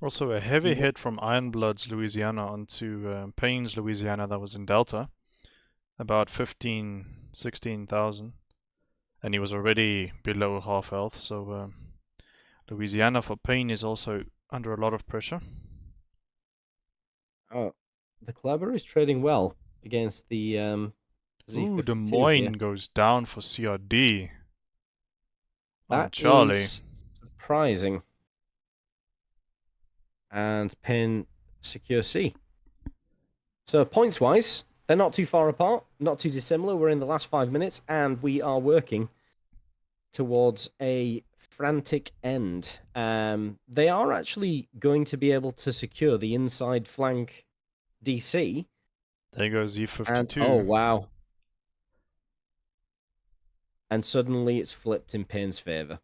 Also a heavy hit from Ironblood's Louisiana onto PAIN's Louisiana that was in Delta. About 16,000. And he was already below half health, so Louisiana for PAIN is also under a lot of pressure. Oh, the Kleber is trading well against the Ooh, Des Z52 here. Moines goes down for CRD on That Charlie. is surprising. And pin secure C. So points wise, they're not too far apart, not too dissimilar. We're in the last 5 minutes, and we are working towards a frantic end. They are actually going to be able to secure the inside flank DC. There goes And oh Z52. wow. And suddenly it's flipped in Pain's favor.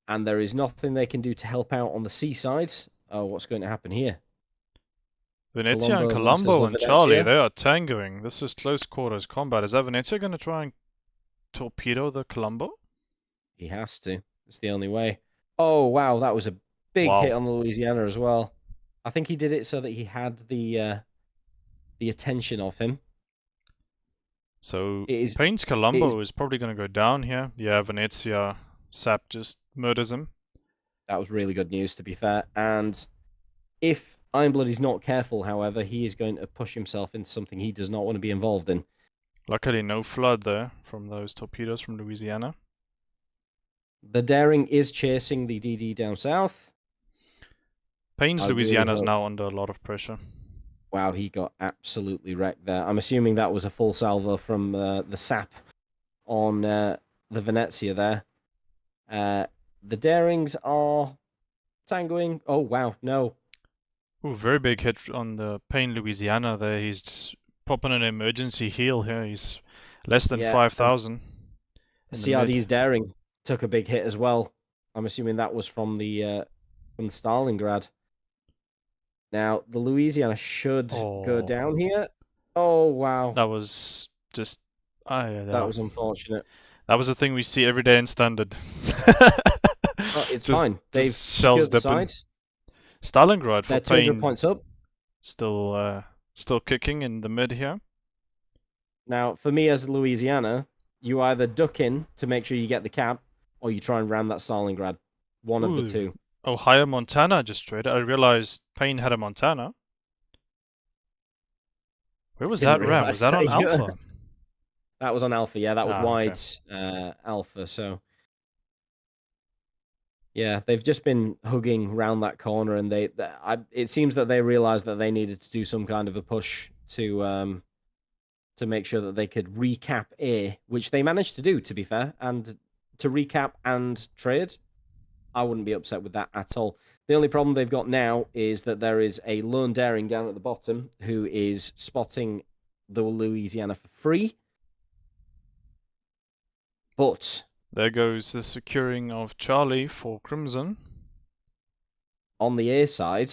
And there is nothing they can do to help out on the C side. Oh, what's going to happen here? Venezia and loses Colombo the and Charlie, Venezia. they are tangoing. This is close quarters combat. Is that Venezia going to try and torpedo the Colombo? He has to. It's the only way. Oh, wow. That was a big hit on the Louisiana as well. I think he did it so that he had the attention of him. So Pain's Colombo is probably going to go down here. Yeah, Venezia Sap just murders him. That was really good news, to be fair. And if Ironblood is not careful, however, he is going to push himself into something he does not want to be involved in. Luckily, no flood there from those torpedoes from Louisiana. The Daring is chasing the DD down south. Pain's Louisiana is now under a lot of pressure. Wow, he got absolutely wrecked there. I'm assuming that was a full salvo from the sap on the Venezia there. The Darings are tangoing. Oh, wow, no. Ooh, very big hit on the Pain Louisiana there. He's popping an emergency heal here. He's less than 5,000. CRD's Daring took a big hit as well. I'm assuming that was from the Stalingrad. Now, the Louisiana should go down here. Oh, wow. That was just... that was unfortunate. That was a thing we see every day in Standard. It's fine. They've shells secured the side. Stalingrad for They're 200 Pain. points up. Still kicking in the mid here. Now, for me as Louisiana, you either duck in to make sure you get the cap, or you try and ram that Stalingrad. One of the two. Oh, higher Montana just traded. I realized Pain had a Montana. Where was that ram? Was that on Alpha? That was on Alpha, yeah. That was wide Alpha, so... Yeah, they've just been hugging round that corner, and it seems that they realized that they needed to do some kind of a push to make sure that they could recap A, which they managed to do, to be fair. And to recap and trade, I wouldn't be upset with that at all. The only problem they've got now is that there is a lone Daring down at the bottom who is spotting the Louisiana for free. But... there goes the securing of Charlie for Crimson. On the A side,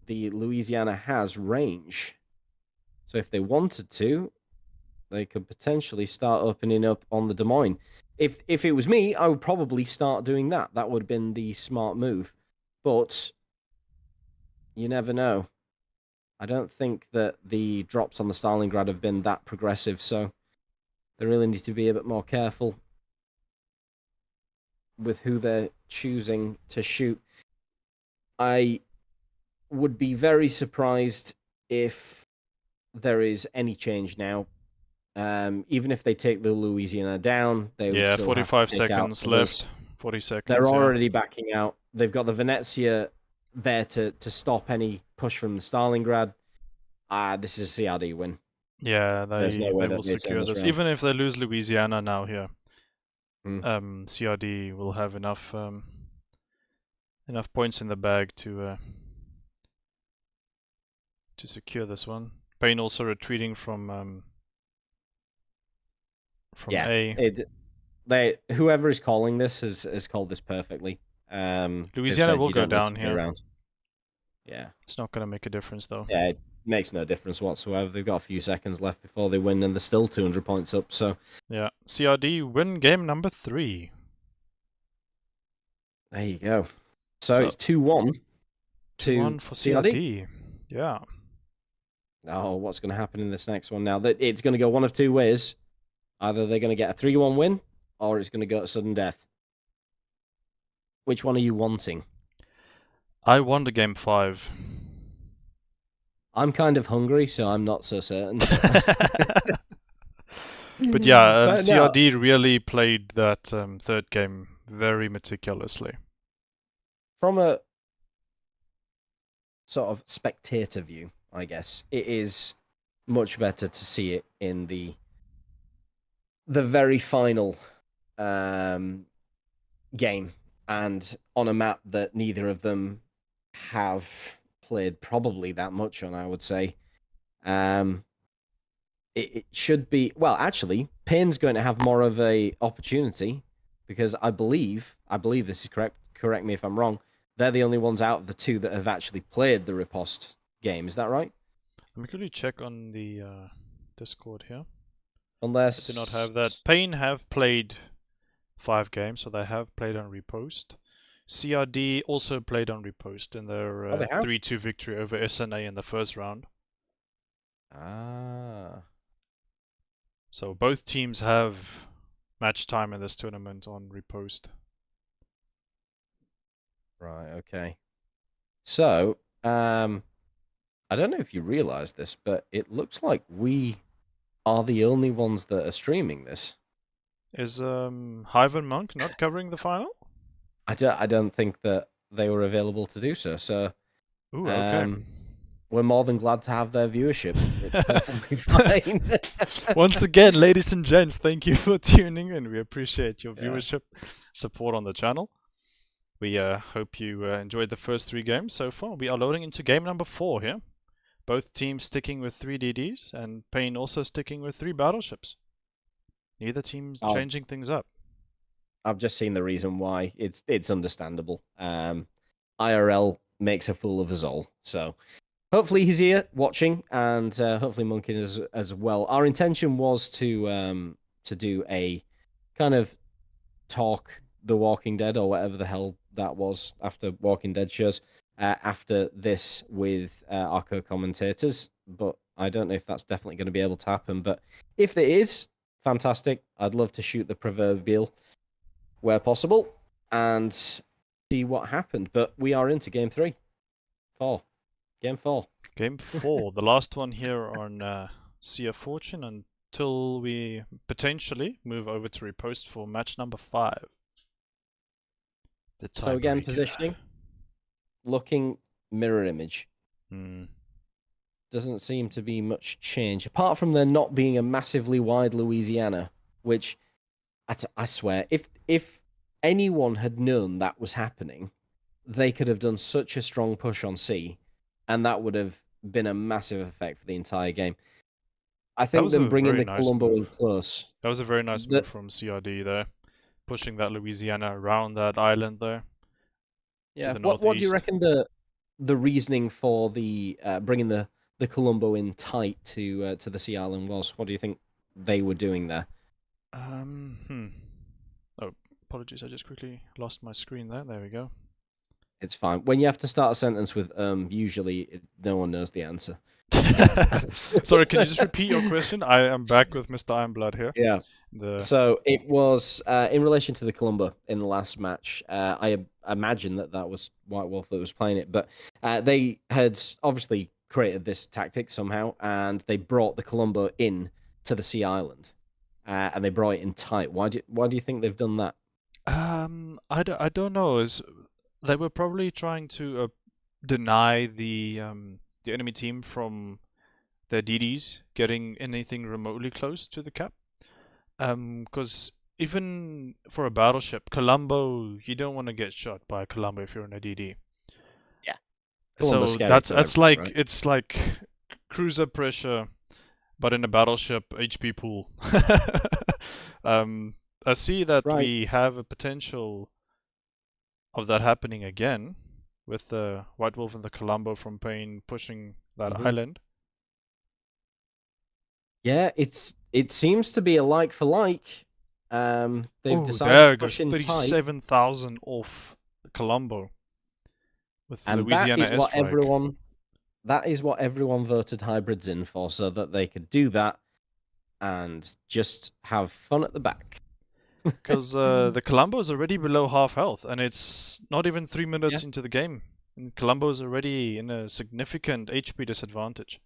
the Louisiana has range. So if they wanted to, they could potentially start opening up on the Des Moines. If it was me, I would probably start doing that. That would have been the smart move. But you never know. I don't think that the drops on the Stalingrad have been that progressive, so they really need to be a bit more careful with who they're choosing to shoot. I would be very surprised if there is any change now. Even if they take the Louisiana down, they would still 45 have to take seconds left. 40 seconds. They're already backing out. They've got the Venezia there to stop any push from the Stalingrad. This is a CRD win. Yeah, they will secure this. Even if they lose Louisiana now here, CRD will have enough points in the bag to secure this one. Pain also retreating from A. Whoever is calling this has called this perfectly. Louisiana will go down here. Around. Yeah. It's not going to make a difference though. Yeah, it makes no difference whatsoever. They've got a few seconds left before they win, and they're still 200 points up. So yeah, CRD win game number 3. There you go. So it's 2-1 to 2-1 for CRD. Yeah. Oh, what's going to happen in this next one now? That it's going to go one of two ways. Either they're going to get a 3-1 win, or it's going to go to sudden death. Which one are you wanting? I won the game 5. I'm kind of hungry, so I'm not so certain. But yeah, But no, CRD really played that third game very meticulously. from a sort of spectator view, I guess it is much better to see it in the very final game and on a map that neither of them have played probably that much on, I would say. Um, it should be, well, actually, Pain's going to have more of a opportunity because I believe this is correct. Correct me if I'm wrong. They're the only ones out of the two that have actually played the riposte game. Is that right? Let me quickly check on the Discord here. I do not Unless have that. Pain have played 5 games, so they have played on Repost. CRD also played on Repost in they their have. 3-2 victory over SNA in the first round. Ah, So both teams have match time in this tournament on Repost. right. Okay. So, I don't know if you realize this, but it looks like we are the only ones that are streaming this. Is Hive and Monk not covering the final? I don't think that they were available to do so. So, Ooh, okay. we're more than glad to have their viewership. It's perfectly fine. Once again, ladies and gents, thank you for tuning in. We appreciate your Yeah. viewership, support on the channel. We hope you enjoyed the first 3 games so far. We are loading into game number 4 here. Both teams sticking with 3 DDs, and Pain also sticking with 3 battleships. Neither team's changing things up. I've just seen the reason why. It's understandable. IRL makes a fool of us all. So hopefully he's here watching, and hopefully Munkin is as well. Our intention was to do a kind of talk The Walking Dead or whatever the hell that was after Walking Dead shows after this with our co-commentators, but I don't know if that's definitely going to be able to happen. But if it is, fantastic. I'd love to shoot the proverbial where possible and see what happened. But we are into game 4. Game 4, the last one here on Sea of Fortune until we potentially move over to Repost for match number 5. The So again, tiebreaker. positioning, looking mirror image. Hmm. Doesn't seem to be much change, apart from there not being a massively wide Louisiana, which I swear, if anyone had known that was happening, they could have done such a strong push on C, and that would have been a massive effect for the entire game. I think them bringing the Colombo in close. That was a very nice move from CRD there, pushing that Louisiana around that island there. Yeah. What do you reckon the reasoning for the bringing the Colombo in tight to the Sea Island was? What do you think they were doing there? Oh, apologies. I just quickly lost my screen there. There we go. It's fine. When you have to start a sentence with usually no one knows the answer. Sorry, can you just repeat your question? I am back with Mr. Ironblood here. Yeah. So it was in relation to the Columba in the last match. I imagine that was White Wolf that was playing it, but they had obviously created this tactic somehow, and they brought the Columba in to the Sea Island, and they brought it in tight. Why do you think they've done that? I don't know. They were probably trying to deny the enemy team from their DDs getting anything remotely close to the cap. Because even for a battleship, Colombo, you don't want to get shot by a Colombo if you're in a DD. Yeah. So that's like right? It's like cruiser pressure, but in a battleship HP pool. I see that we have a potential of that happening again with the White Wolf and the Colombo from Pain pushing that island. Yeah, it seems to be a like for like. They've decided there to push goes 37,000 off the Colombo with and Louisiana that is what everyone voted hybrids in for, so that they could do that and just have fun at the back. Because the Colombo is already below half health, and it's not even 3 minutes into the game And Colombo's already in a significant HP disadvantage.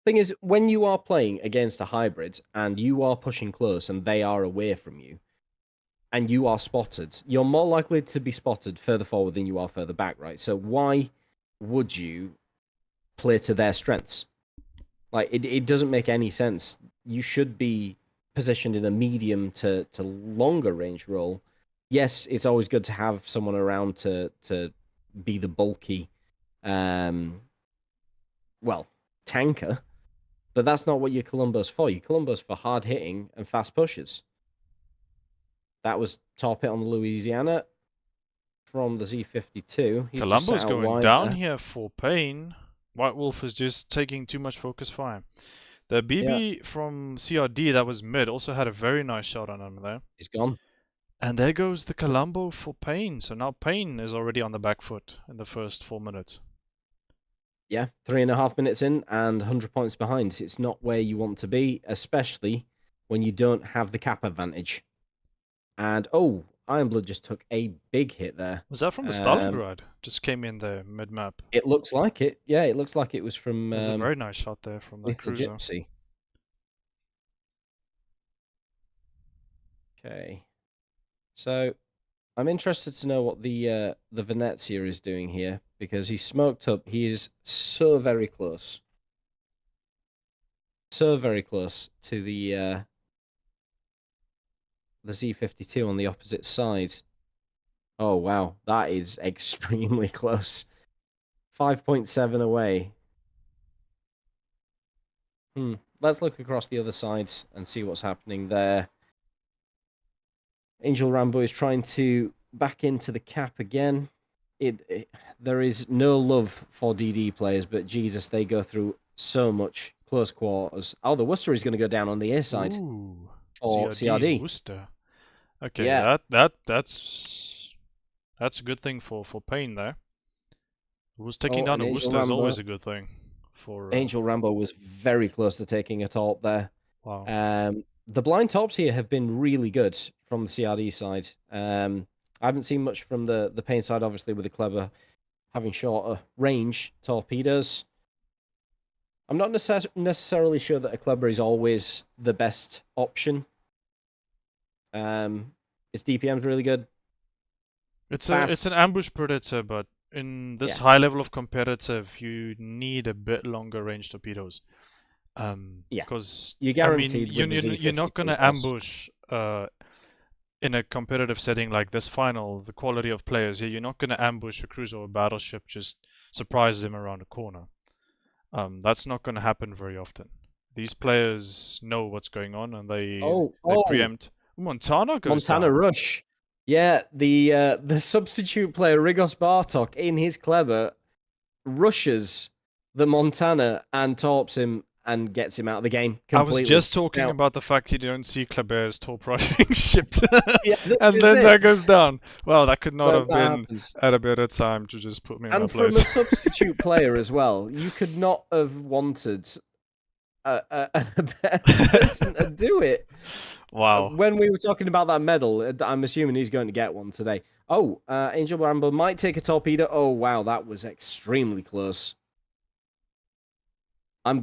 Thing is, when you are playing against a hybrid and you are pushing close and they are away from you, and you are spotted, you're more likely to be spotted further forward than you are further back, right? So why would you play to their strengths? Like, it doesn't make any sense. You should be positioned in a medium to longer range role. Yes, it's always good to have someone around to be the bulky, tanker, but that's not what your Columbo's for. Your Columbo's for hard hitting and fast pushes. That was top hit on the Louisiana from the Z52. He's just sat Colombo's out going wide down there. here for Pain. White Wolf is just taking too much focus fire. The BB from CRD that was mid also had a very nice shot on him there. He's gone. And there goes the Colombo for Pain. So now Pain is already on the back foot in the first 4 minutes. Yeah, 3.5 minutes in and 100 points behind. It's not where you want to be, especially when you don't have the cap advantage. And Ironblood just took a big hit there. Was that from the Stalingrad? Just came in there mid-map. It looks like it. Yeah, it looks like it was from There's a very nice shot there from the Lethal cruiser. Gypsy. Okay. So I'm interested to know what the Venezia is doing here, because he's smoked up. He is so very close. So very close to the Z52 on the opposite side. Oh, wow. That is extremely close. 5.7 away. Let's look across the other sides and see what's happening there. Angel Rambo is trying to back into the cap again. There is no love for DD players, but Jesus, they go through so much close quarters. Oh, the Worcester is going to go down on the A side. Ooh, for CRD. Worcester. Okay, Yeah. that's a good thing for Pain there. Who's taking down a Worcester is always a good thing for Angel Rambo was very close to taking a top there. Wow. The blind tops here have been really good from the CRD side. I haven't seen much from the Pain side, obviously, with the Clever having shorter range torpedoes. I'm not necessarily sure that a Clever is always the best option. Its DPM is really good. It's an ambush predator, but in this high level of competitive, you need a bit longer range torpedoes. Because you're guaranteed. You're not gonna ambush in a competitive setting like this final. The quality of players here, you're not gonna ambush a cruiser or a battleship, just surprise them around a corner. That's not gonna happen very often. These players know what's going on and they preempt. Montana goes down. Rush. Yeah, the substitute player Rigos Bartok in his Clever rushes the Montana and torps him and gets him out of the game completely. I was just talking about the fact you don't see Kleber's torp rushing ships. Yeah, and then that goes down. Well, that could not have been at a better time to just put me in my place. And from a substitute player as well, you could not have wanted a better person to do it. Wow. When we were talking about that medal, I'm assuming he's going to get one today. Angel Rambo might take a torpedo. Oh, wow, that was extremely close. I'm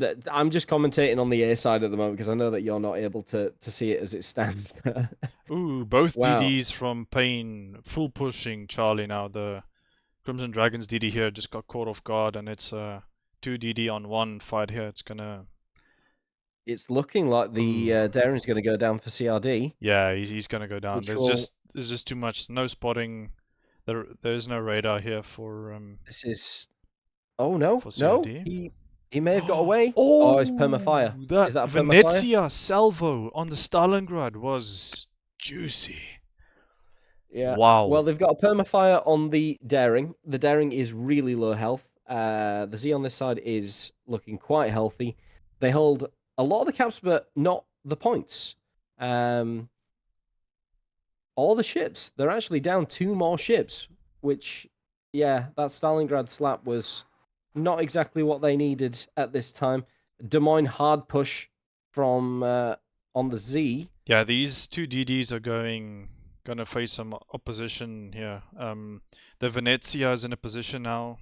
just commentating on the A side at the moment because I know that you're not able to see it as it stands. Ooh, both DDs from Pain full pushing Charlie now. The Crimson Dragons DD here just got caught off guard, and it's 2 DD on 1 fight here. It's looking like the Daring's going to go down for CRD. Yeah, he's going to go down. There's just too much. No spotting. There's no radar here for This is. Oh no! For CRD. No, he may have got away. Oh, it's permafire. Is that Venezia salvo on the Stalingrad was juicy. Yeah. Wow. Well, they've got a permafire on the Daring. The Daring is really low health. The Z on this side is looking quite healthy. They hold a lot of the caps, but not the points. All the ships. They're actually down 2 more ships, which, yeah, that Stalingrad slap was not exactly what they needed at this time. Des Moines hard push from on the Z. Yeah, these 2 DDs are going gonna face some opposition here. The Venezia is in a position now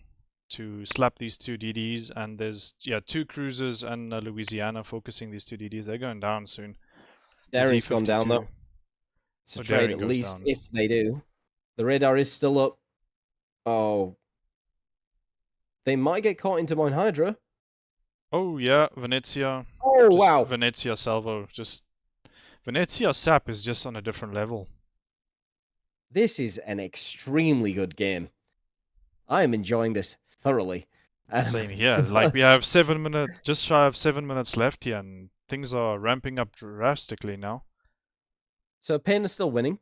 to slap these two DDs, and there's two cruisers and Louisiana focusing these two DDs. They're going down soon. The Daring's gone down Z52. though. It's a Oh, trade Daring at goes least down. if they do. The radar is still up. Oh. They might get caught into Mine Hydra. Oh yeah, Venezia. Oh, Just wow. Venezia Salvo. Just Venezia Sap is just on a different level. This is an extremely good game. I am enjoying this thoroughly. Same here. Like we have 7 minutes, just shy of 7 minutes left here, and things are ramping up drastically now. So PAIN is still winning,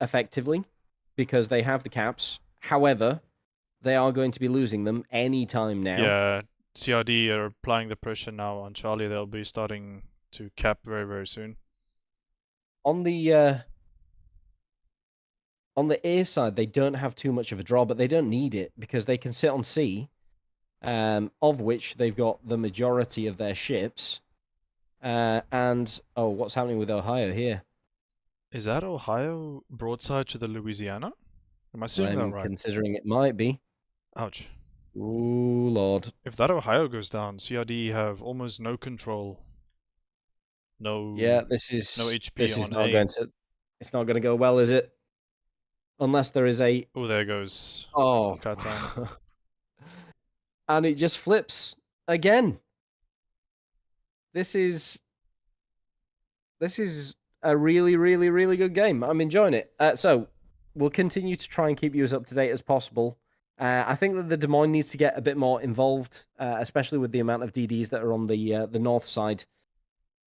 effectively, because they have the caps. However, they are going to be losing them any time now. Yeah, CRD are applying the pressure now on Charlie. They'll be starting to cap very, very soon. On the A side, they don't have too much of a draw, but they don't need it because they can sit on C, of which they've got the majority of their ships. And oh, what's happening with Ohio here? Is that Ohio broadside to the Louisiana? Am I seeing that I'm right? considering it might be. Ouch. Ooh, Lord. If that Ohio goes down, CRD have almost no control. No. Yeah, this is HP on not A. going to. It's not going to go well, is it? Unless there is a. Oh, there goes Oh. Catan. And it just flips again. This is a really, really, really good game. I'm enjoying it. So we'll continue to try and keep you as up to date as possible. I think that the Des Moines needs to get a bit more involved, especially with the amount of DDs that are on the north side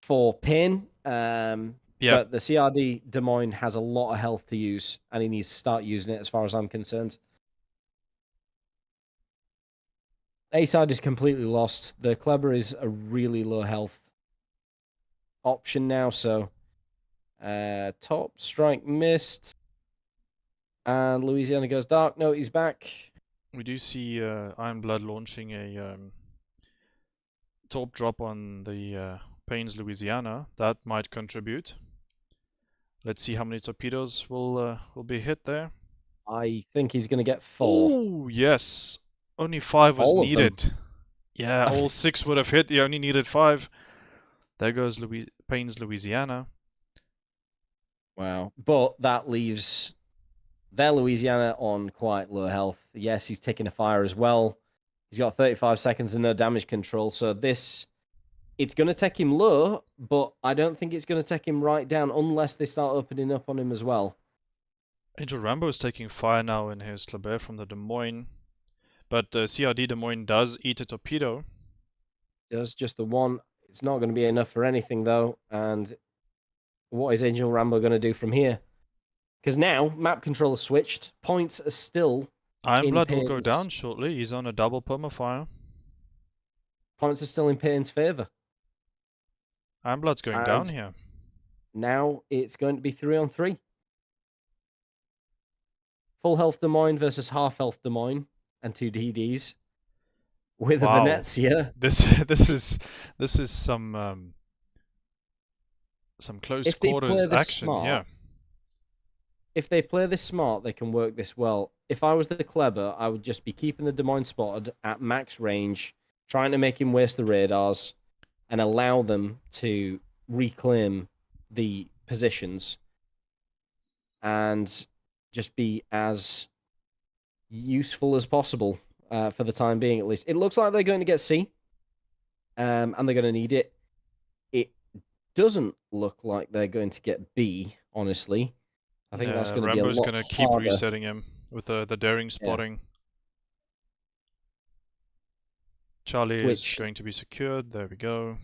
for PAIN. But the CRD Des Moines has a lot of health to use, and he needs to start using it as far as I'm concerned. A side is completely lost. The Kleber is a really low health option now, so top strike missed. And Louisiana goes dark. No, he's back. We do see Iron Blood launching a top drop on the Pain's Louisiana. That might contribute. Let's see how many torpedoes will be hit there. I think he's going to get 4. Oh, yes. Only 5 was All of them. needed. Yeah, all 6 would have hit. You only needed 5. There goes Pain's Louisiana. Wow. But that leaves their Louisiana on quite low health. Yes, he's taking a fire as well. He's got 35 seconds and no damage control. So this, it's going to take him low, but I don't think it's going to take him right down unless they start opening up on him as well. Angel Rambo is taking fire now in his Kleber from the Des Moines. But CRD Des Moines does eat a torpedo. Does just the one. It's not going to be enough for anything, though. And what is Angel Rambo going to do from here? Because now, map control has switched. Points are still Iron in Blood will go PAIN's. down shortly. He's on a double permafire. Points are still in PAIN's favor. Iron Blood's going down here. Now it's going to be 3-on-3. Full health Des Moines versus half health Des Moines and 2 DDs with a Venezia. This is some close quarters action. Yeah. If they play this smart, they can work this well. If I was the Kleber, I would just be keeping the Des Moines spotted at max range, trying to make him waste the radars, and allow them to reclaim the positions, and just be as useful as possible for the time being, at least. It looks like they're going to get C, and they're going to need it. It doesn't look like they're going to get B, honestly. I think that's going to be a lot harder. Rambo's going to keep resetting him with the daring spotting. Yeah. Charlie is going to be secured. There we go.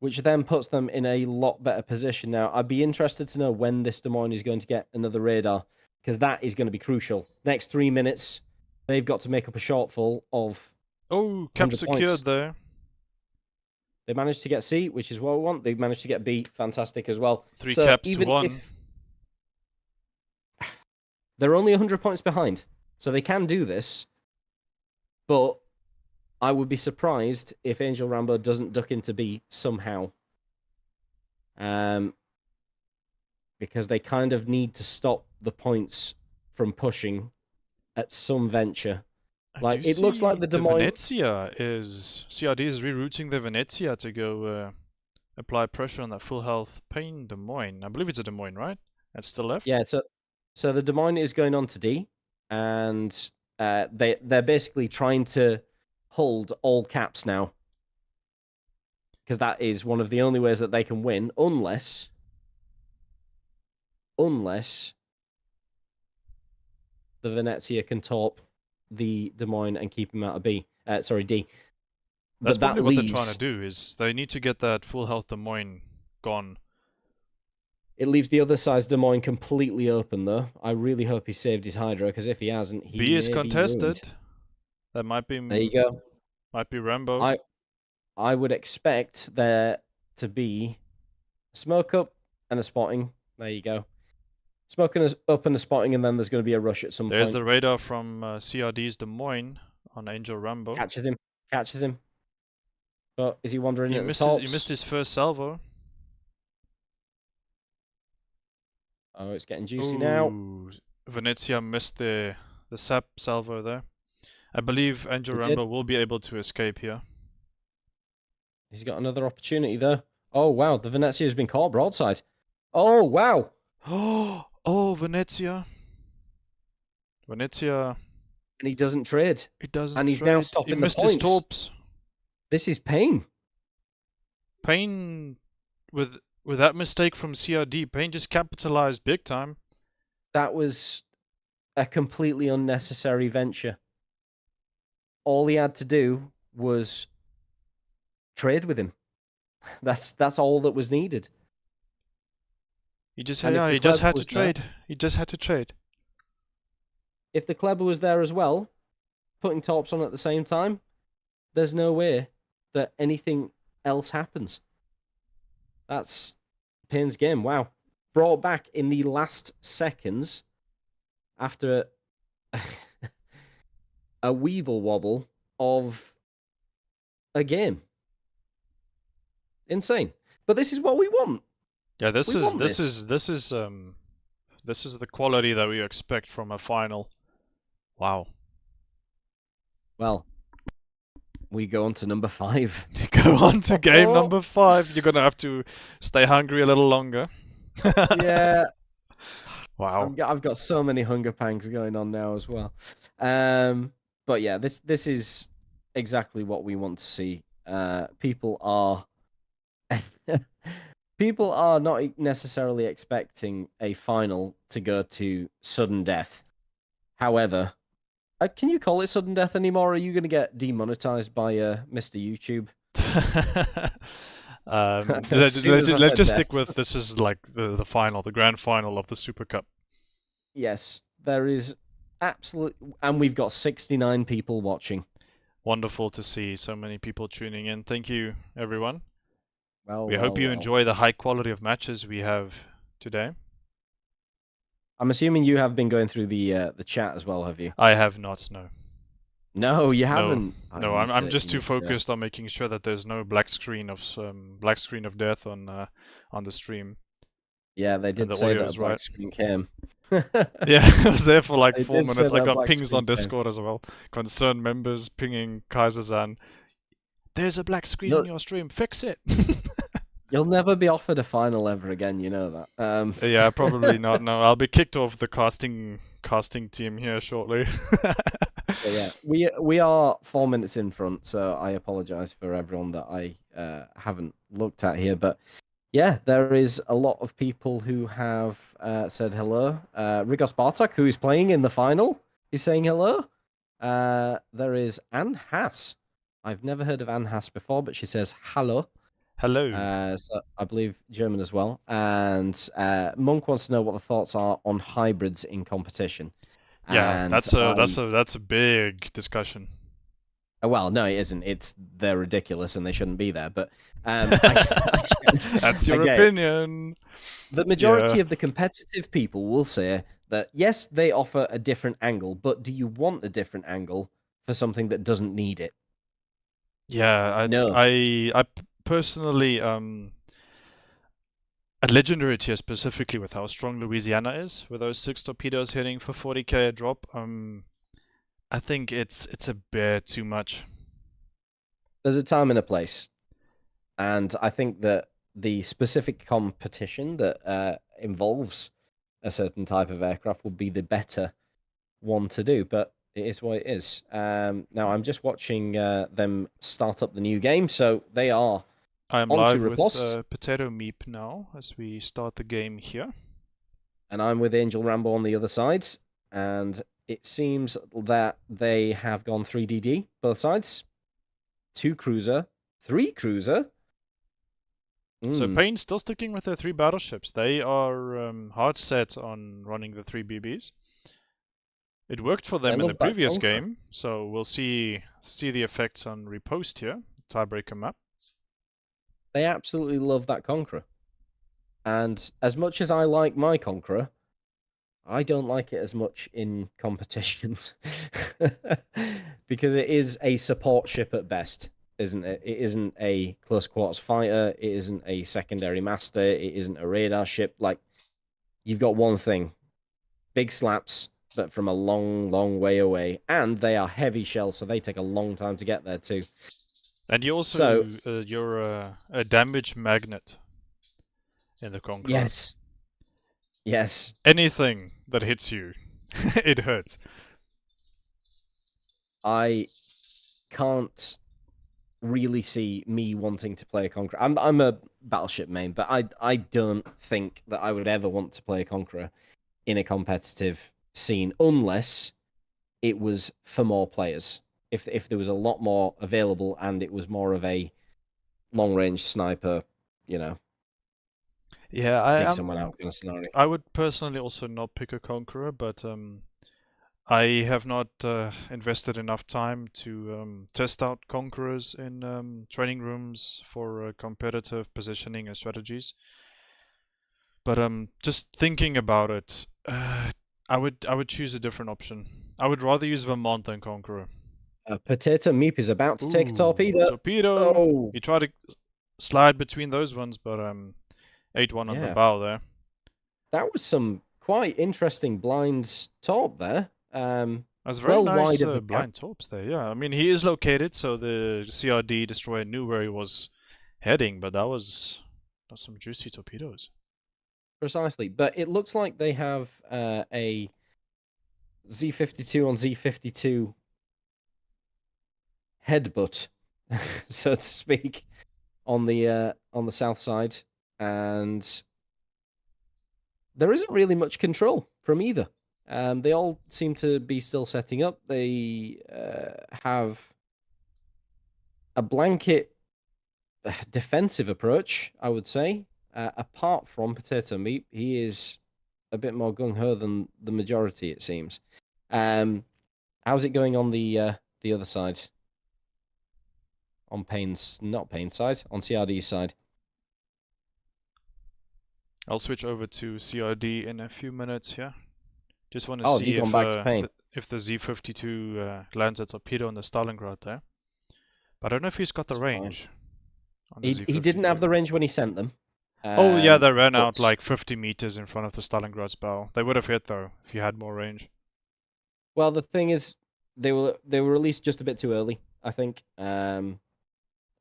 Which then puts them in a lot better position. Now, I'd be interested to know when this Des Moines is going to get another radar, because that is going to be crucial. Next 3 minutes, they've got to make up a shortfall of. Oh, cap secured points. There. They managed to get C, which is what we want. They managed to get B, fantastic as well. 3 caps to 1. They're only 100 points behind, so they can do this. But I would be surprised if Angel Rambo doesn't duck into B somehow. because they kind of need to stop the points from pushing at some venture. I Like, do it looks like see the Des the Moines. Venezia is CRD is rerouting the Venezia to go apply pressure on that full health pain Des Moines. I believe it's a Des Moines, right? That's still left. Yeah, so the Des Moines is going on to D, and they're basically trying to hold all caps now, because that is one of the only ways that they can win, unless the Venezia can top the Des Moines and keep him out of B. Sorry, D. That's But that probably what they're trying to leaves do. Is they need to get that full health Des Moines gone. it leaves the other side's Des Moines completely open, though. I really hope he saved his Hydra, because if he hasn't, he B is may be ruined. contested. That might be There you go. Rambo. I would expect there to be a smoke up and a spotting. There you go. Smoking up and a spotting, and then there's going to be a rush at some There's point. the radar from CRD's Des Moines on Angel Rambo. Catches him. But is he wandering at the He tops? missed his first salvo. Oh, it's getting juicy now. Ooh, Venezia missed the sap salvo there. I believe Angel He did. Rambo will be able to escape here. He's got another opportunity though. Oh wow, the Venezia has been caught broadside. Oh wow. Oh, Venezia. Venezia. And he doesn't trade. He doesn't And he's trade. now He stopping the missed his points. torps. This is pain. Pain with that mistake from CRD, Pain just capitalized big time. That was a completely unnecessary venture. All he had to do was trade with him. That's all that was needed. He just And had, if he the just Kleber had to was there- trade. He just had to trade. If the Kleber was there as well, putting torps on at the same time, there's no way that anything else happens. That's Pain's game. Wow. Brought back in the last seconds after a weevil wobble of a game. Insane. But this is what we want. Yeah, this We is want this this. is this is this is the quality that we expect from a final. Wow. Well, we go on to number 5. You go on to game number 5. You're gonna have to stay hungry a little longer. Yeah. Wow. I've got so many hunger pangs going on now as well. But yeah, this is exactly what we want to see. People are people are not necessarily expecting a final to go to sudden death. However, can you call it sudden death anymore? Or are you going to get demonetized by Mr. YouTube? Let's just stick with this is like the final, the grand final of the Super Cup. Yes, there is and we've got 69 people watching. Wonderful to see so many people tuning in. Thank you, everyone. We hope you enjoy the high quality of matches we have today. I'm assuming you have been going through the chat as well, have you? I have not, no. No, you haven't. No, I'm just too focused on making sure that there's no black screen of death on the stream. Yeah, they did say that a black screen came. Yeah, I was there for like 4 minutes. I got pings on Discord as well. Concerned members pinging Kaiserzan. There's a black screen in your stream. Fix it. You'll never be offered a final ever again. You know that. Yeah, probably not. No, I'll be kicked off the casting team here shortly. Yeah, we are 4 minutes in front, so I apologize for everyone that I haven't looked at here, but yeah, there is a lot of people who have said hello. Rigos Bartok, who is playing in the final, is saying hello. There is Anne Haas. I've never heard of Anne Haas before, but she says hello. Hello. So I believe German as well. And Monk wants to know what the thoughts are on hybrids in competition. Yeah, and that's a big discussion. Well, no, it isn't. They're ridiculous and they shouldn't be there. But that's your opinion. The majority of the competitive people will say that yes, they offer a different angle, but do you want a different angle for something that doesn't need it? Yeah, I personally a legendary tier specifically with how strong Louisiana is, with those 6 torpedoes hitting for 40k a drop. I think it's a bit too much. There's a time and a place, and I think that the specific competition that involves a certain type of aircraft will be the better one to do. But it is what it is. Now I'm just watching them start up the new game, so they are I am on to live with riposte, Potato Meep now as we start the game here. and I'm with Angel Rambo on the other side, and it seems that they have gone 3DD both sides. 2 cruiser, 3 cruiser. So PAIN's still sticking with their 3 battleships. They are hard set on running the 3 BBs. It worked for them in the previous game, so we'll see the effects on repost here, tiebreaker map. They absolutely love that Conqueror. And as much as I like my Conqueror, I don't like it as much in competitions. Because it is a support ship at best, isn't it? It isn't a close quarters fighter, it isn't a secondary master, it isn't a radar ship. Like, you've got one thing. Big slaps, but from a long, long way away. And they are heavy shells, so they take a long time to get there too. And you also, you're a damage magnet in the Conqueror. Yes. Yes. Anything that hits you, it hurts. I can't really see me wanting to play a Conqueror. I'm a battleship main, but I don't think that I would ever want to play a Conqueror in a competitive scene unless it was for more players. If there was a lot more available and it was more of a long range sniper, you know. Yeah, Take someone out kind of scenario. I would personally also not pick a Conqueror, but I have not invested enough time to test out Conquerors in training rooms for competitive positioning and strategies. But just thinking about it, I would choose a different option. I would rather use Vermont than Conqueror. Potato Meep is about to take a torpedo. Torpedo! Oh. He tried to slide between those ones, but 8-1 on the bow there. That was some quite interesting blind torp there. That's very nice blind torps there, yeah. I mean, he is located, so the CRD destroyer knew where he was heading, but that was some juicy torpedoes. Precisely, but it looks like they have a Z52 on Z52 headbutt, so to speak, on the south side, and there isn't really much control from either. They all seem to be still setting up. They have a blanket defensive approach, I would say. Apart from Potato Meat, he is a bit more gung-ho than the majority, it seems. How's it going on the other side? On not Pain's side, on CRD's side. I'll switch over to CRD in a few minutes here. Just want to see if the Z52 lands a torpedo on the Stalingrad there. But I don't know if he's got the range. He didn't have the range when he sent them. Oh yeah, they ran out like 50 meters in front of the Stalingrad's bow. They would have hit though if you had more range. Well, the thing is, they were released just a bit too early, I think.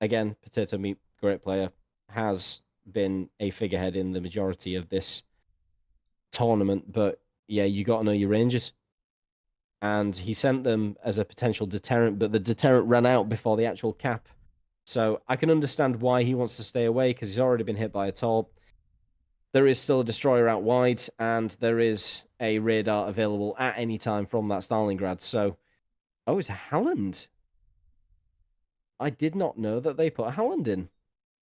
Again, Potato Meat, great player, has been a figurehead in the majority of this tournament, but yeah, you got to know your ranges. And he sent them as a potential deterrent, but the deterrent ran out before the actual cap. So I can understand why he wants to stay away, because he's already been hit by a torp. There is still a destroyer out wide, and there is a radar available at any time from that Stalingrad. So, oh, it's a Halland. I did not know that they put a Halland in.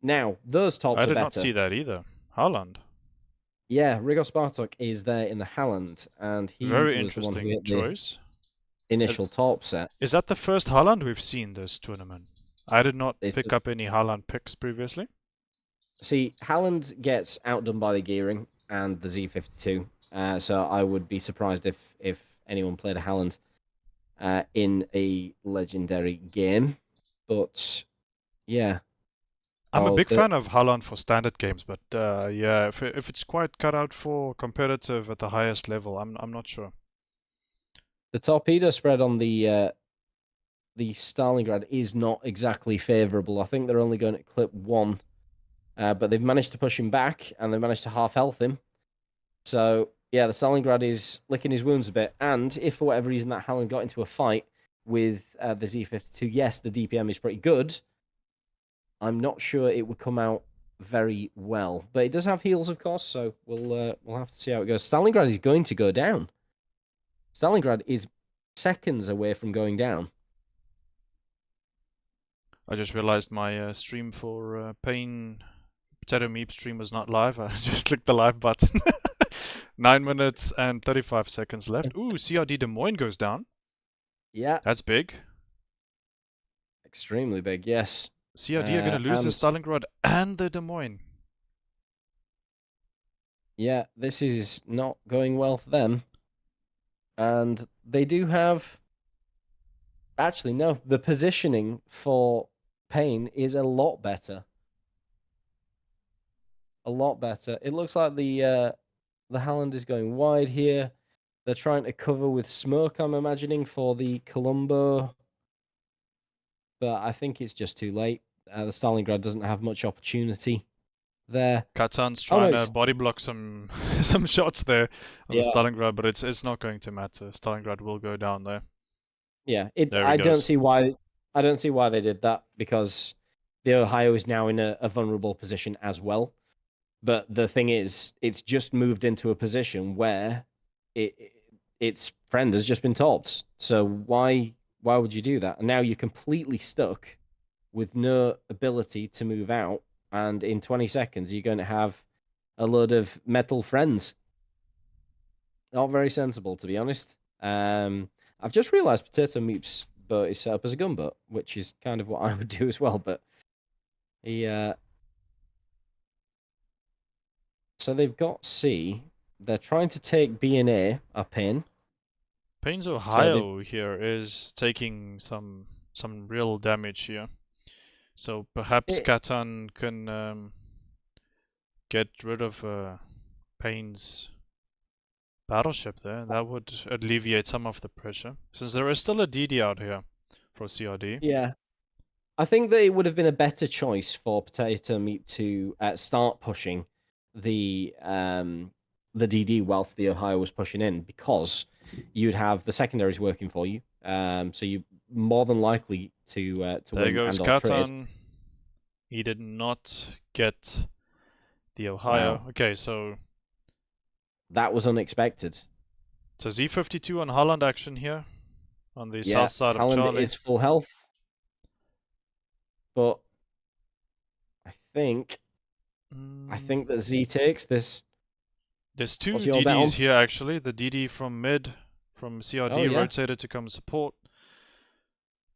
Now, those torps are better. I did not see that either. Halland. Yeah, Rigos Bartok is there in the Halland, and he very was the one who hit choice. The initial torp set. Is that the first Halland we've seen this tournament? I did not pick up any Halland picks previously. See, Halland gets outdone by the gearing and the Z52, so I would be surprised if anyone played a Halland in a legendary game. But yeah, I'm a Oh, big fan of Holland for standard games, but yeah, if it's quite cut out for competitive at the highest level, I'm not sure. the torpedo spread on the Stalingrad is not exactly favourable. I think they're only going to clip 1, but they've managed to push him back, and they've managed to half health him. So yeah, the Stalingrad is licking his wounds a bit. And if for whatever reason that Howland got into a fight with the Z52, yes, the DPM is pretty good. I'm not sure it would come out very well, but it does have heals, of course. So we'll have to see how it goes. Stalingrad is going to go down. Stalingrad is seconds away from going down. I just realized my stream for PAIN Potato Meep stream was not live. I just clicked the live button. 9 minutes and 35 seconds left. Ooh, CRD Des Moines goes down. Yeah, That's big. extremely big. Yes. CRD are going to lose the Stalingrad and the Des Moines. Yeah, this is not going well for them. And they do have... Actually, no. The positioning for PAIN is a lot better. A lot better. It looks like the Halland is going wide here. They're trying to cover with smoke, I'm imagining, for the Colombo. But I think it's just too late. The Stalingrad doesn't have much opportunity there. Katan's trying to body block some some shots there on the Stalingrad, but it's not going to matter. Stalingrad will go down there. Yeah, I don't see why they did that, because the Ohio is now in a vulnerable position as well. But the thing is, it's just moved into a position where its friend has just been topped. So why would you do that? And now you're completely stuck with no ability to move out, and in 20 seconds you're going to have a load of metal friends. Not very sensible, to be honest. I've just realised Potato Meep's boat is set up as a gunboat, which is kind of what I would do as well, but he... So they've got C. They're trying to take B and A up in. PAIN's Ohio here is taking some real damage here. So perhaps Katan can get rid of PAIN's battleship there. That would alleviate some of the pressure, since there is still a DD out here for CRD. Yeah. I think that it would have been a better choice for Potato Meat to start pushing the DD whilst the Ohio was pushing in, because you'd have the secondaries working for you. So you're more than likely to win. There goes Katan. He did not get the Ohio. Wow. Okay, so that was unexpected. So Z52 on Holland action here on the south side of Holland Charlie. Is full health, but I think that Z takes this. There's two DDs here actually. The DD from mid from CRD rotated to come support.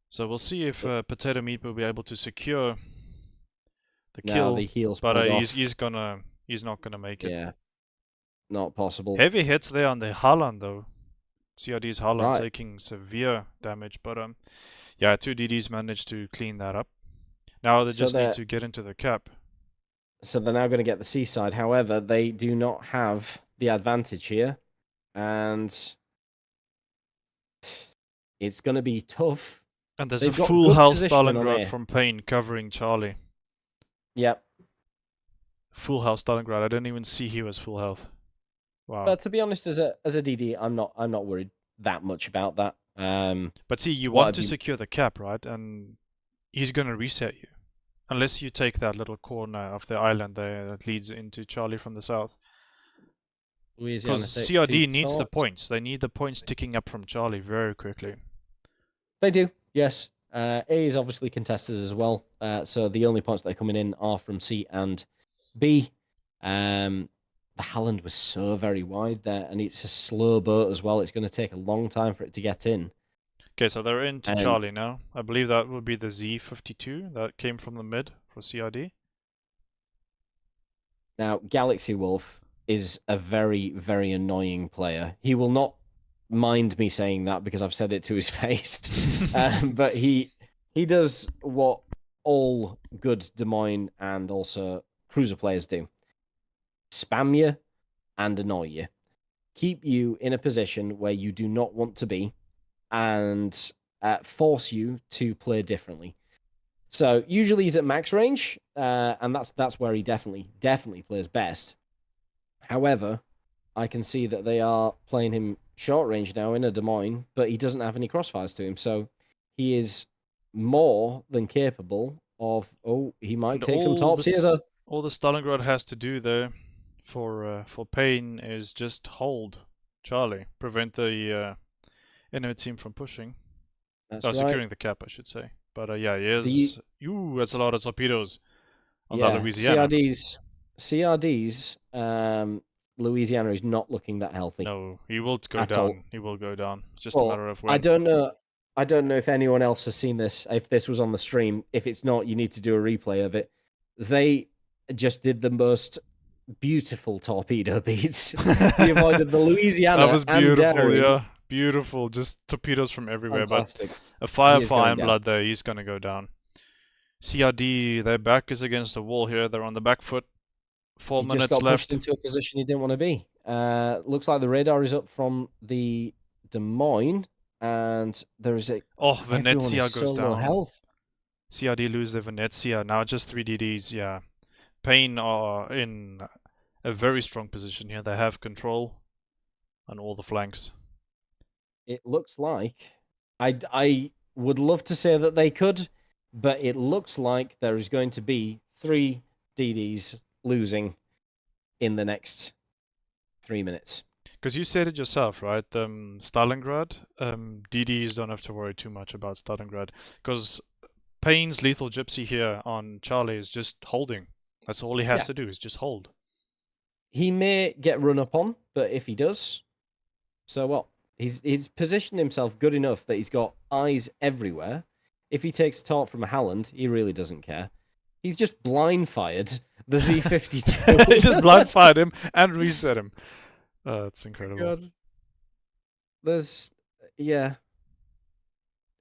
So we'll see if Potato Meat will be able to secure the kill. The heals, but he's not gonna make it. Yeah, not possible. Heavy hits there on the Holland though. CRD's Holland taking severe damage, but yeah, two DDs managed to clean that up. Now they just need to get into the cap. So they're now going to get the seaside. However, they do not have the advantage here, and it's going to be tough. And there's a full health Stalingrad from PAIN covering Charlie. Yep. Full health Stalingrad. I didn't even see he was full health. Wow. But to be honest, as a DD, I'm not worried that much about that. But see, you want to secure the cap, right? And he's going to reset you. Unless you take that little corner of the island there that leads into Charlie from the south. Because CRD needs the points. They need the points ticking up from Charlie very quickly. They do, yes. A is obviously contested as well. So the only points that are coming in are from C and B. The Halland was so very wide there, and it's a slow boat as well. It's going to take a long time for it to get in. Okay, so they're into Charlie now. I believe that will be the Z52 that came from the mid for CRD. Now, Galaxy Wolf is a very, very annoying player. He will not mind me saying that because I've said it to his face. But he does what all good Des Moines and also cruiser players do. Spam you and annoy you. Keep you in a position where you do not want to be and force you to play differently. So usually he's at max range, and that's where he definitely plays best. However, I can see that they are playing him short range now in a Des Moines, but he doesn't have any crossfires to him, so he is more than capable of. Oh, he might And take some tops here though. all the Stalingrad has to do there for Pain is just hold Charlie, prevent the enemy team from pushing. That's right. Securing the cap, I should say. But yeah, he is. Ooh, that's a lot of torpedoes on that Louisiana. CRD's Louisiana is not looking that healthy. No, he will go down. All. He will go down. It's just a matter of when. I don't know if anyone else has seen this. If this was on the stream, if it's not, you need to do a replay of it. They just did the most beautiful torpedo beats. He avoided the Louisiana. That was beautiful, yeah. Beautiful. Just torpedoes from everywhere. Fantastic. But a fire for Ironblood there, he's going to go down. CRD, their back is against the wall here. They're on the back foot. 4 minutes just got left. Pushed into a position he didn't want to be. Looks like the radar is up from the Des Moines, and there is a. Oh, Venezia goes down. Health. CRD lose their Venezia. Now just 3 DDs, yeah. Pain are in a very strong position here. They have control on all the flanks. It looks like I would love to say that they could, but it looks like there is going to be 3 DDs losing in the next 3 minutes. Because you said it yourself, right? Stalingrad, DDs don't have to worry too much about Stalingrad. Because Pain's Lethal Gypsy here on Charlie is just holding. That's all he has to do is just hold. He may get run up on, but if he does, so what? He's positioned himself good enough that he's got eyes everywhere. If he takes a taunt from a Halland, he really doesn't care. He's just blind fired the Z52. He just blind fired him and reset him. It's incredible. God.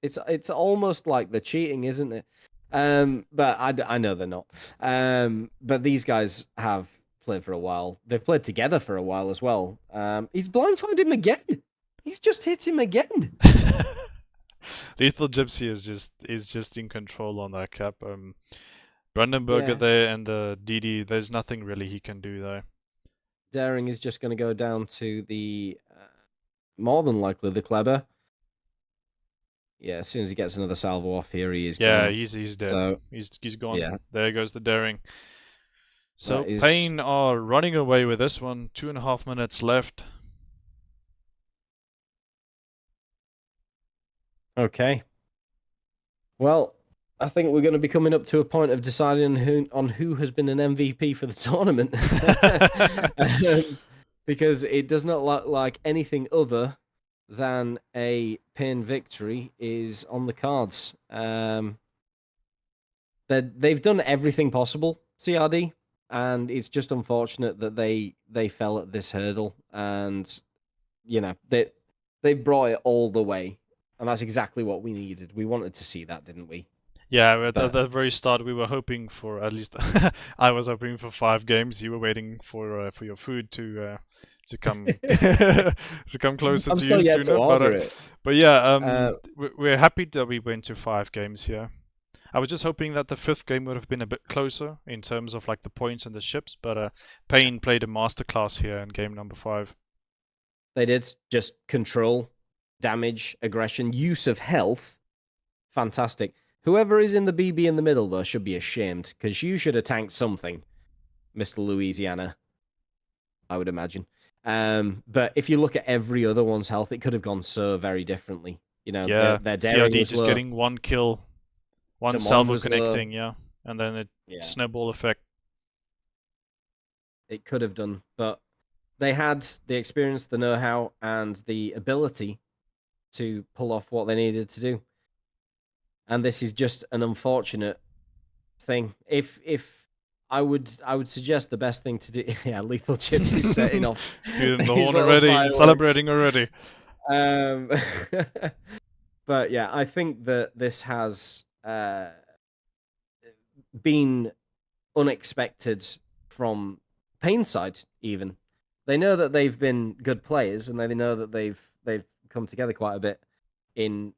It's almost like the cheating, isn't it? But I know they're not. But these guys have played for a while. They've played together for a while as well. He's blind fired him again. He's just hit him again. Lethal Gypsy is just in control on that cap. Brandenburger there and the DD, there's nothing really he can do there. Daring is just going to go down to the, more than likely, the Kleber. Yeah, as soon as he gets another salvo off here, he is gone. Yeah, he's dead. So, he's gone. Yeah. There goes the Daring. So Pain are running away with this one. 2.5 minutes left. Okay. Well, I think we're going to be coming up to a point of deciding who has been an MVP for the tournament. Because it does not look like anything other than a PAIN victory is on the cards. They've done everything possible, CRD, and it's just unfortunate that they fell at this hurdle. And, you know, they brought it all the way. And that's exactly what we needed. We wanted to see that, didn't we? Yeah, at the very start, we were hoping for at least. I was hoping for 5 games. You were waiting for your food to come to come closer to you sooner. But yeah, we're happy that we went to 5 games here. I was just hoping that the 5th game would have been a bit closer in terms of like the points and the ships. But PAIN played a masterclass here in game number 5. They did just control, damage, aggression, use of health. Fantastic. Whoever is in the BB in the middle, though, should be ashamed, because you should have tanked something, Mr. Louisiana, I would imagine. But if you look at every other one's health, it could have gone so very differently. You know, yeah, their daring CRD just getting 1 kill, 1 salvo connecting, and then it snowball effect. It could have done, but they had the experience, the know-how, and the ability to pull off what they needed to do. And this is just an unfortunate thing. If I would suggest the best thing to do. Yeah, Lethal Chips is setting off. Dude, the horn already, celebrating already. But yeah, I think that this has been unexpected from Pain's side. Even they know that they've been good players, and they know that they've come together quite a bit in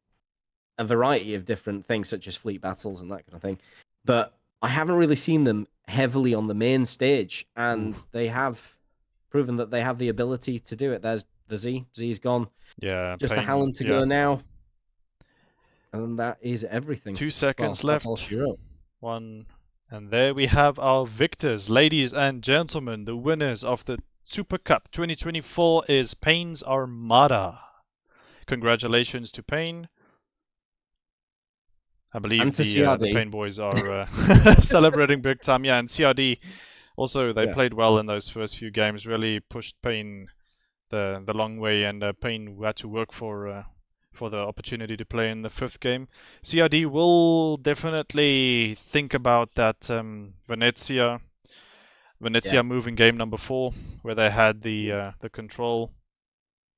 a variety of different things, such as fleet battles and that kind of thing. But I haven't really seen them heavily on the main stage, and they have proven that they have the ability to do it. There's the Z. Z's gone. Yeah, Just the Pain. Halland to Yeah. go now. And that is everything. 2 seconds Well, that's all left. she wrote. One. And there we have our victors, ladies and gentlemen. The winners of the Super Cup 2024 is Pain's Armada. Congratulations to Pain. I believe And to the CRD. Pain boys are celebrating big time. Yeah, and CRD also, they played well in those first few games. Really pushed Pain the long way, and Pain had to work for the opportunity to play in the 5th game. CRD will definitely think about that Venezia move in game number 4, where they had the control.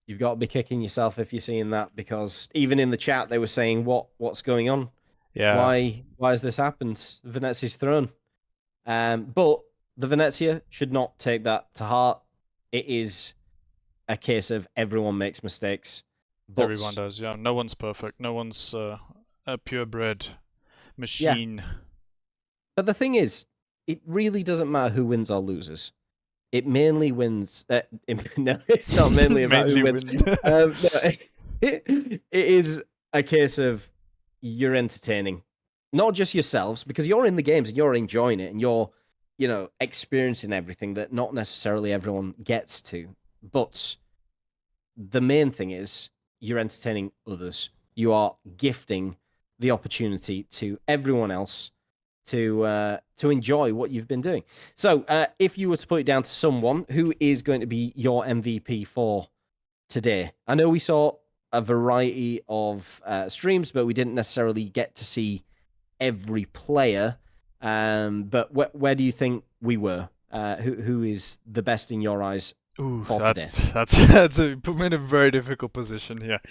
You've got to be kicking yourself if you're seeing that, because even in the chat they were saying, what's going on? Yeah. Why has this happened? Venezia's thrown. But the Venezia should not take that to heart. It is a case of everyone makes mistakes. But everyone does, yeah. No one's perfect. No one's a purebred machine. Yeah. But the thing is, it really doesn't matter who wins or loses. It mainly wins. No, it's not mainly about Mainly who wins. No, it is a case of you're entertaining, not just yourselves, because you're in the games and you're enjoying it and you're, experiencing everything that not necessarily everyone gets to. But the main thing is you're entertaining others. You are gifting the opportunity to everyone else to enjoy what you've been doing. So, if you were to put it down to someone, who is going to be your MVP for today? I know we saw a variety of streams, but we didn't necessarily get to see every player. But where do you think we were? Who is the best in your eyes for today? That's put me in a very difficult position here.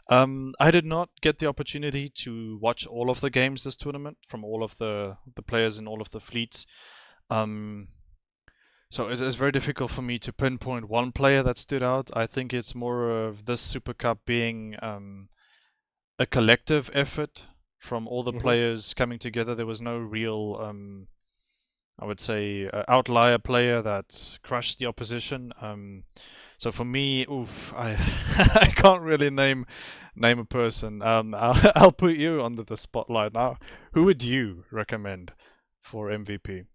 I did not get the opportunity to watch all of the games this tournament from all of the players in all of the fleets. So it's very difficult for me to pinpoint one player that stood out. I think it's more of this Super Cup being a collective effort from all the players coming together. There was no real I would say, outlier player that crushed the opposition. So for me, I I can't really name a person. I'll put you under the spotlight now. Who would you recommend for MVP?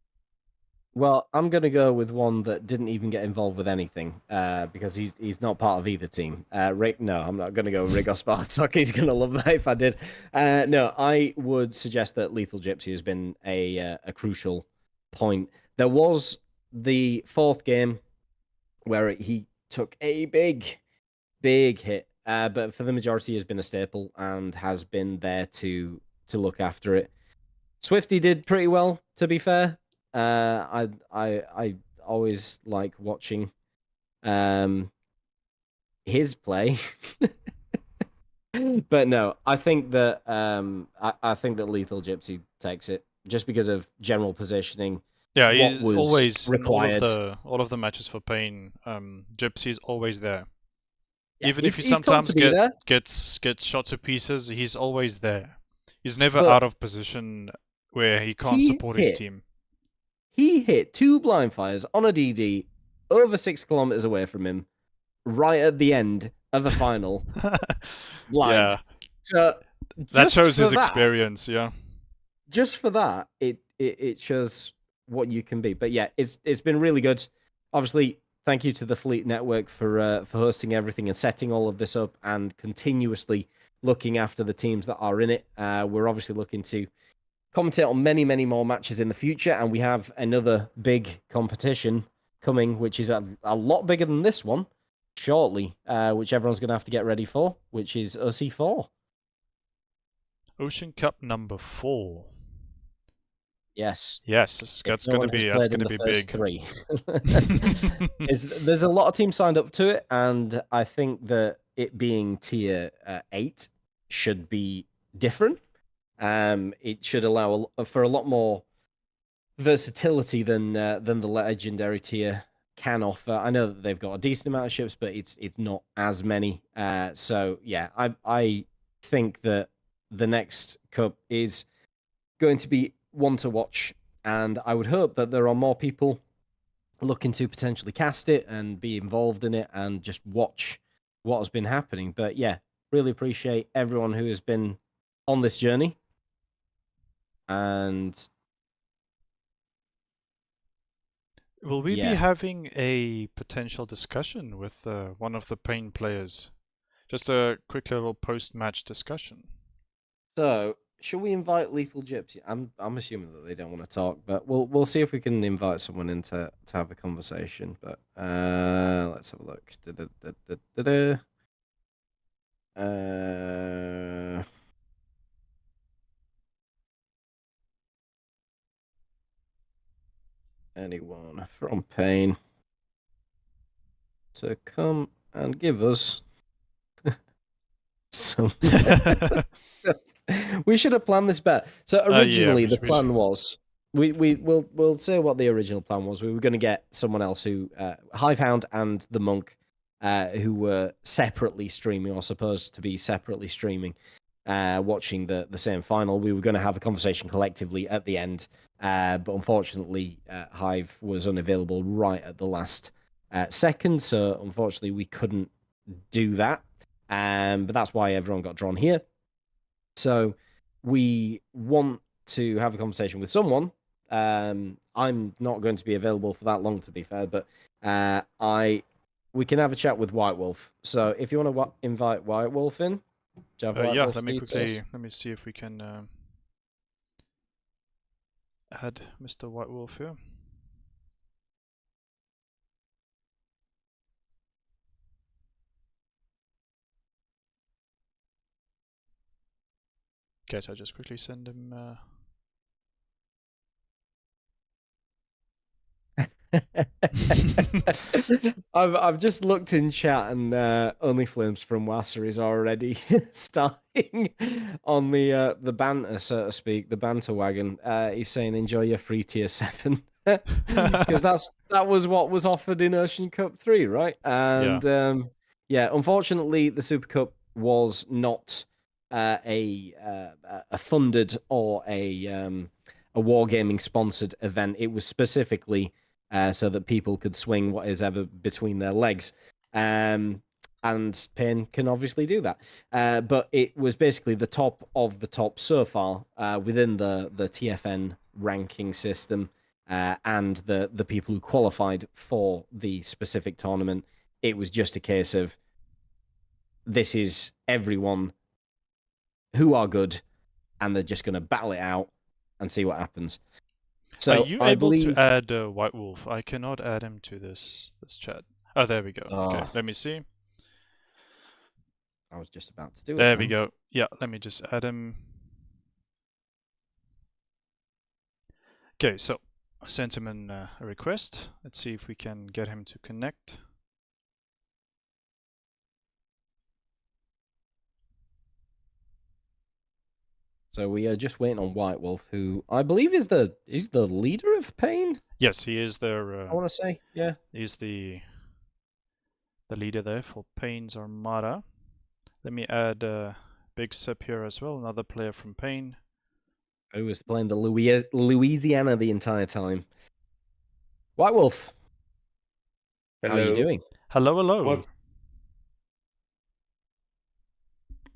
Well, I'm going to go with one that didn't even get involved with anything because he's not part of either team. Rick, no, I'm not going to go with Rick or Spartak. He's going to love that if I did. No, I would suggest that Lethal Gypsy has been a crucial point. There was the 4th game where he took a big hit, but for the majority has been a staple and has been there to look after it. Swifty did pretty well, to be fair. I always like watching his play. But no, I think that I think that Lethal Gypsy takes it just because of general positioning. Yeah, he's always required. In all of the matches for Pain. Gypsy's always there. Yeah, Even if he sometimes gets shot to pieces, he's always there. He's never out of position where he can't support his team. He hit 2 blind fires on a DD over 6 kilometers away from him, right at the end of the final. Blind. Yeah. So that shows his experience, yeah. Just for that, it shows what you can be. But yeah, it's been really good. Obviously, thank you to the Fleet Network for hosting everything and setting all of this up and continuously looking after the teams that are in it. We're obviously looking to commentate on many, many more matches in the future, and we have another big competition coming, which is a lot bigger than this one shortly, which everyone's going to have to get ready for, which is OC4. Ocean Cup number 4. Yes. Yes, that's going to be big. 3. There's a lot of teams signed up to it, and I think that it being tier 8 should be different. It should allow for a lot more versatility than the legendary tier can offer. I know that they've got a decent amount of ships, but it's not as many. So yeah, I think that the next cup is going to be one to watch, and I would hope that there are more people looking to potentially cast it and be involved in it and just watch what has been happening. But yeah, really appreciate everyone who has been on this journey. And Will we be yeah, having a potential discussion with one of the Pain players? Just a quick little post-match discussion. so should we invite Lethal Gypsy? I'm assuming that they don't want to talk, but we'll see if we can invite someone in to have a conversation. But let's have a look. Anyone from Pain to come and give us some stuff. We should have planned this better. So originally yeah, the we should. plan was we'll say what the original plan was. We were going to get someone else who Hivehound and the Monk who were separately streaming or supposed to be separately streaming watching the same final. We were going to have a conversation collectively at the end. But unfortunately Hive was unavailable right at the last second, so unfortunately we couldn't do that. But that's why everyone got drawn here. So we want to have a conversation with someone. I'm not going to be available for that long, to be fair, but we can have a chat with White Wolf. So if you want to invite White Wolf in, do you have White Yeah, Wolf's details? let me see if we can add Mr. White Wolf here. Okay, so I'll just quickly send him. I've just looked in chat and Only Flames from Wasser is already starting on the banter, so to speak, the banter wagon. He's saying enjoy your free tier 7 because that was what was offered in Ocean Cup 3, right? Yeah. And yeah, unfortunately the Super Cup was not a funded or a wargaming sponsored event. It was specifically so that people could swing what is ever between their legs. And Pain can obviously do that. But it was basically the top of the top so far within the TFN ranking system and the people who qualified for the specific tournament. It was just a case of this is everyone who are good, and they're just going to battle it out and see what happens. Are So you I able to believe. add White Wolf? I cannot add him to this chat. Oh, there we go. Okay, let me see. I was just about to do it There we then. go. Yeah, let me just add him. Okay, so I sent him a request. Let's see if we can get him to connect. So we are just waiting on White Wolf, who I believe is the leader of Pain. Yes, he is their. I want to say, yeah. He's the leader there for Pain's Armada. Let me add Big Sip here as well, another player from Pain. Who was playing the Louisiana the entire time. White Wolf. Hello. How are you doing? Hello, hello. What?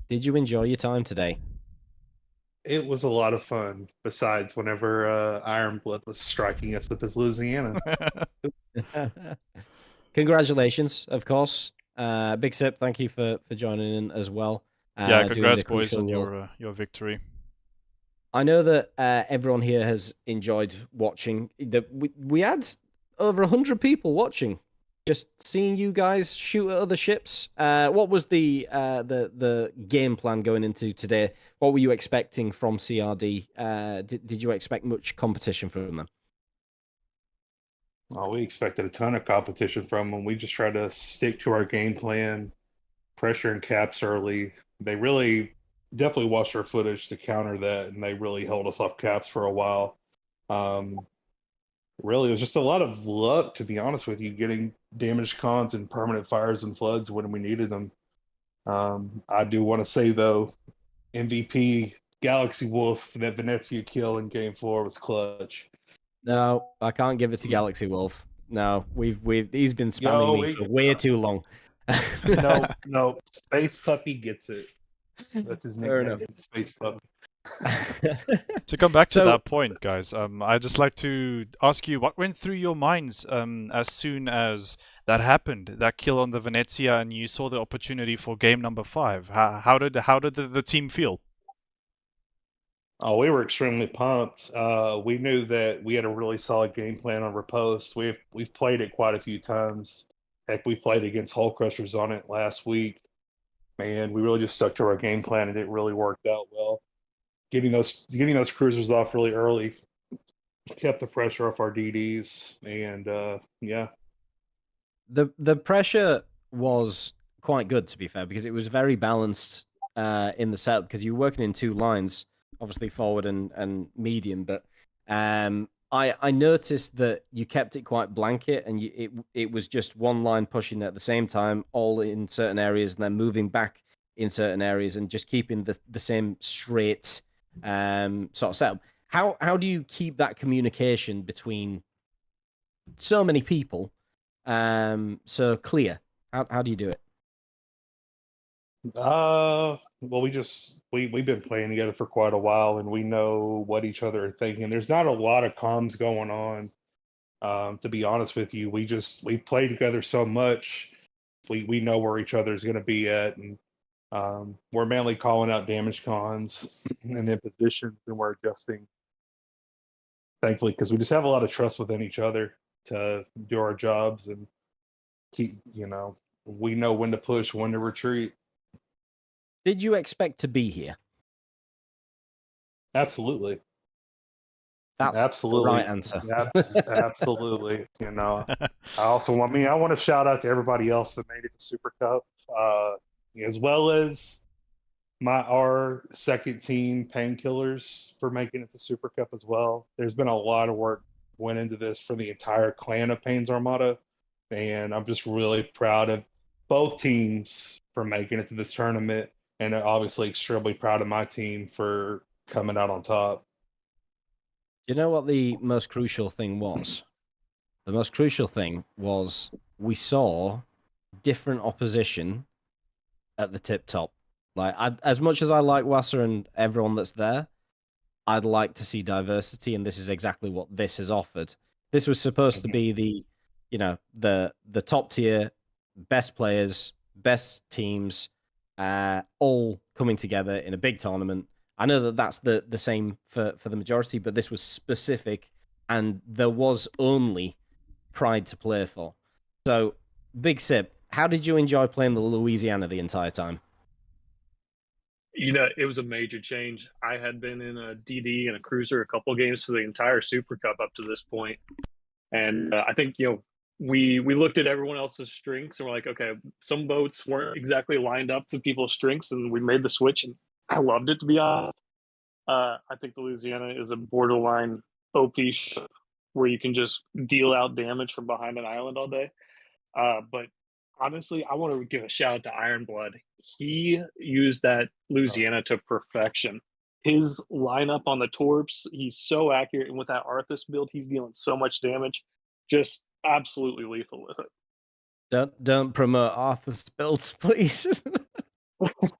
Did you enjoy your time today? It was a lot of fun. Besides, whenever Ironblood was striking us with his Louisiana. Congratulations, of course. Big Sip, thank you for joining in as well. Yeah, doing congrats, the boys, crucial on role. your victory. I know that everyone here has enjoyed watching. We had over 100 people watching, just seeing you guys shoot at other ships. What was the game plan going into today? What were you expecting from CRD? Did you expect much competition from them? Oh, we expected a ton of competition from them. We just tried to stick to our game plan, pressure and caps early. They really definitely watched our footage to counter that, and they really held us off caps for a while. really, it was just a lot of luck, to be honest with you, getting damaged cons and permanent fires and floods when we needed them. I do want to say though, MVP Galaxy Wolf, that Venezia kill in Game 4 was clutch. No, I can't give it to Galaxy Wolf. No, he's been spamming Yo, me for way too long. no, Space Puppy gets it. That's his Fair nickname, enough. Space Puppy. To come back to So- that point, guys, I'd just like to ask you what went through your minds as soon as that happened, that kill on the Venezia, and you saw the opportunity for game number 5. How did the team feel? Oh, we were extremely pumped. We knew that we had a really solid game plan on Riposte. We've played it quite a few times. Heck, we played against Hull Crushers on it last week. Man, we really just stuck to our game plan, and it really worked out well. Getting those cruisers off really early kept the pressure off our DDs, and yeah. The pressure was quite good, to be fair, because it was very balanced in the setup, because you were working in 2 lines, obviously forward and medium. But I noticed that you kept it quite blanket, and it was just one line pushing at the same time, all in certain areas, and then moving back in certain areas, and just keeping the same straight sort of setup. How do you keep that communication between so many people so clear? How do you do it? Well, we've been playing together for quite a while, and we know what each other are thinking. There's not a lot of comms going on. To be honest with you, we play together so much. We know where each other is going to be at, and we're mainly calling out damage cons and then positions, and we're adjusting. Thankfully, because we just have a lot of trust within each other to do our jobs and keep. We know when to push, when to retreat. Did you expect to be here? Absolutely. That's Absolutely. the right answer. Absolutely. I want to shout out to everybody else that made it to Super Cup, as well as our second team Painkillers for making it to Super Cup as well. There's been a lot of work went into this for the entire clan of Pain's Armada, and I'm just really proud of both teams for making it to this tournament, and obviously extremely proud of my team for coming out on top. You know what the most crucial thing was? The most crucial thing was we saw different opposition at the tip top. Like, as much as I like Wasser and everyone that's there, I'd like to see diversity, and this is exactly what this has offered. This was supposed to be the top tier, best players, best teams, all coming together in a big tournament. I know that that's the same for the majority, but this was specific, and there was only pride to play for. So, Big Sip, how did you enjoy playing the Louisiana the entire time? It was a major change. I had been in a DD and a cruiser a couple games for the entire Super Cup up to this point, and I think we looked at everyone else's strengths and we're like, okay, some boats weren't exactly lined up with people's strengths, and we made the switch, and I loved it, to be honest. I think the Louisiana is a borderline OP ship where you can just deal out damage from behind an island all day. But honestly, I want to give a shout out to Ironblood. He used that Louisiana to perfection. His lineup on the torps, he's so accurate, and with that Arthas build, he's dealing so much damage. Just absolutely lethal with it. Don't promote Arthur's builds, please.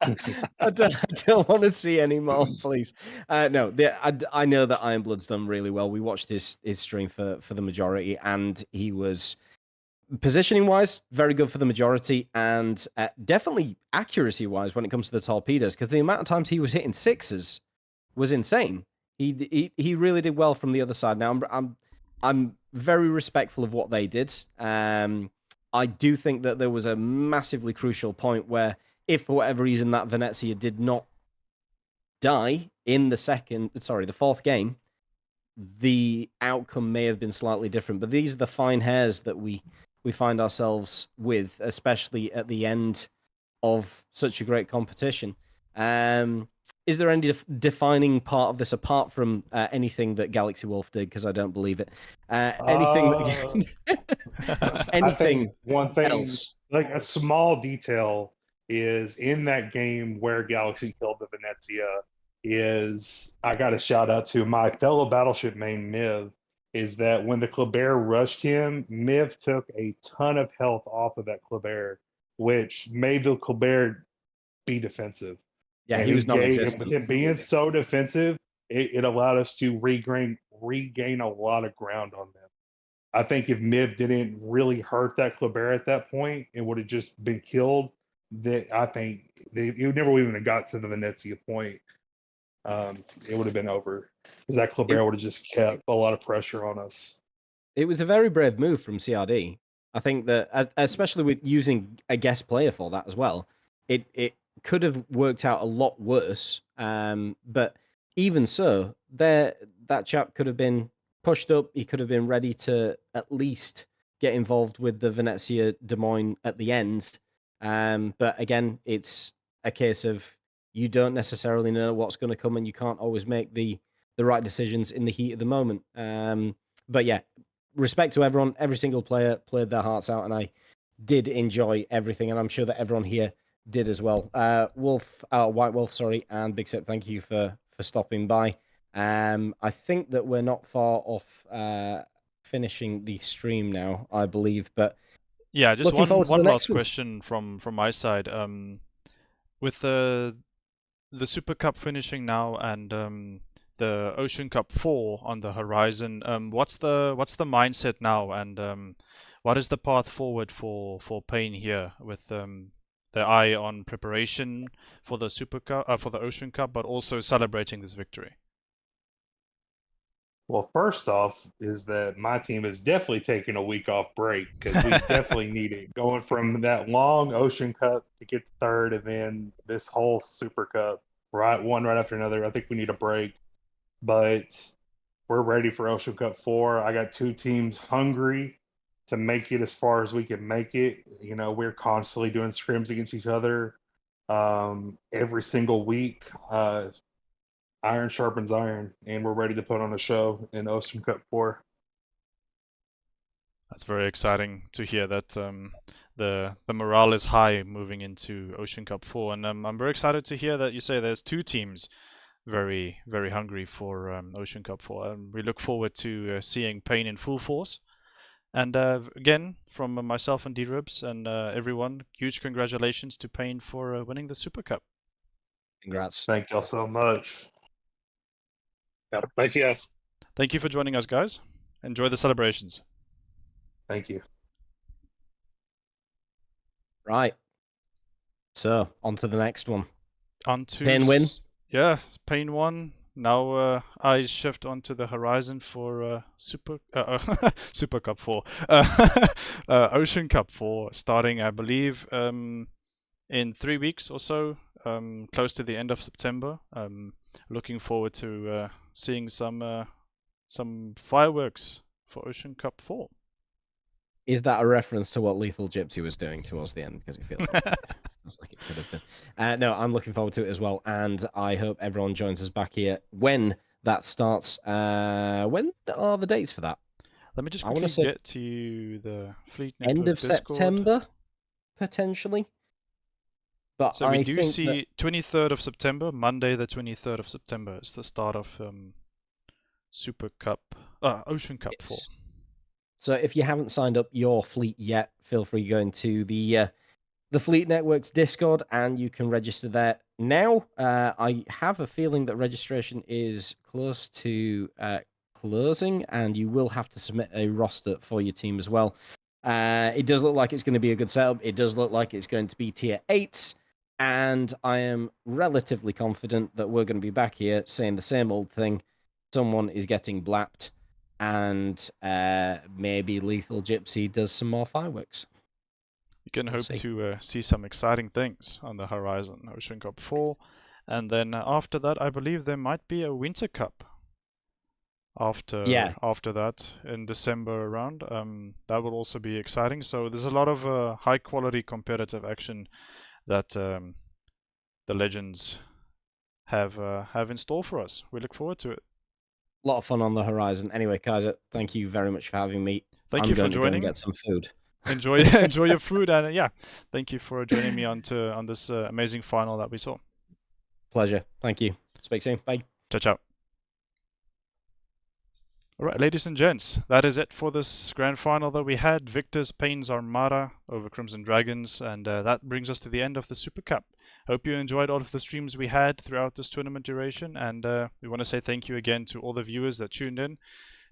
I don't want to see any more, please. No, I know that Ironblood's done really well. We watched his stream for the majority, and he was positioning wise very good for the majority, and definitely accuracy wise when it comes to the torpedoes, because the amount of times he was hitting 6s was insane. He really did well from the other side. Now I'm very respectful of what they did. I do think that there was a massively crucial point where, if for whatever reason that Venezia did not die in the fourth game, the outcome may have been slightly different. But these are the fine hairs that we find ourselves with, especially at the end of such a great competition. Is Is there any defining part of this apart from anything that Galaxy Wolf did? Because I don't believe it. Anything that I think anything one thing, else? like a small detail, is in that game where Galaxy killed the Venezia. Is I got a shout out to my fellow Battleship main Miv. Is that when the Kleber rushed him, Miv took a ton of health off of that Kleber, which made the Kleber be defensive. Yeah, And he was it gave, and non-existent. with him being so defensive, it allowed us to regain a lot of ground on them. I think if Miv didn't really hurt that Kleber at that point, it would have just been killed. That I think it never even have got to the Venezia point. It would have been over because that Kleber would have just kept a lot of pressure on us. It was a very brave move from CRD. I think that, especially with using a guest player for that as well, it could have worked out a lot worse. But even so, that chap could have been pushed up. He could have been ready to at least get involved with the Venezia Des Moines at the end. But again, it's a case of you don't necessarily know what's going to come, and you can't always make the right decisions in the heat of the moment. But yeah, respect to everyone. Every single player played their hearts out, and I did enjoy everything, and I'm sure that everyone here did as well. White Wolf, sorry, and Big Sip, thank you for stopping by. I think that we're not far off finishing the stream now, I believe. But yeah, just looking forward to one the last next one. question from my side. With the Super Cup finishing now and the Ocean Cup 4 on the horizon, what's the mindset now, and what is the path forward for PAIN here with the eye on preparation for the Super Cup, for the Ocean Cup, but also celebrating this victory? Well, first off, is that my team is definitely taking a week off break because we definitely need it. Going from that long Ocean Cup to get to third, and then this whole Super Cup, one right after another. I think we need a break, but we're ready for Ocean Cup 4. I got two teams hungry to make it as far as we can make it. You know, we're constantly doing scrims against each other every single week. Iron sharpens iron, and we're ready to put on a show in Ocean Cup 4. That's very exciting to hear that the morale is high moving into Ocean Cup 4, and I'm very excited to hear that you say there's two teams very hungry for Ocean Cup 4. We look forward to seeing PAIN in full force. And again, from myself and D-Ribs and everyone, huge congratulations to PAIN for winning the Super Cup. Congrats. Thank y'all so much. Yeah, nice, yes. Thank you for joining us, guys. Enjoy the celebrations. Thank you. Right. So, on to the next one. On to PAIN win? Yeah, PAIN won. Now eyes shift onto the horizon for Super Cup 4. Ocean Cup 4 starting, I believe, in 3 weeks or so, close to the end of September. Looking forward to seeing some fireworks for Ocean Cup 4. Is that a reference to what Lethal Gypsy was doing towards the end? Because it feels like, feels like it could have been. No, I'm looking forward to it as well, and I hope everyone joins us back here when that starts. When are the dates for that? Let me just quickly get to you the Fleet Network end of Discord. September, potentially. But so we I do think see 23rd of September, Monday the 23rd of September is the start of Super Cup, Ocean Cup 4. So if you haven't signed up your fleet yet, feel free to go into the Fleet Network's Discord and you can register there now. I have a feeling that registration is close to closing, and you will have to submit a roster for your team as well. It does look like it's going to be a good setup. It does look like it's going to be tier 8, and I am relatively confident that we're going to be back here saying the same old thing. Someone is getting blapped, and maybe Lethal Gypsy does some more fireworks. You can hope to see some exciting things on the horizon, Ocean Cup 4. And then after that, I believe there might be a Winter Cup. After that, in December around. That will also be exciting. So there's a lot of high-quality competitive action that the Legends have in store for us. We look forward to it. A lot of fun on the horizon. Anyway, Kaiser, thank you very much for having me. Thank I'm you for going to go and joining. get some food. Enjoy your food, and yeah, thank you for joining me on this amazing final that we saw. Pleasure. Thank you. Speak soon. Bye. Ciao, ciao. Alright, ladies and gents, that is it for this grand final that we had. Victor's Pain's Armada over Crimson Dragons, and that brings us to the end of the Super Cup. Hope you enjoyed all of the streams we had throughout this tournament duration, and we want to say thank you again to all the viewers that tuned in.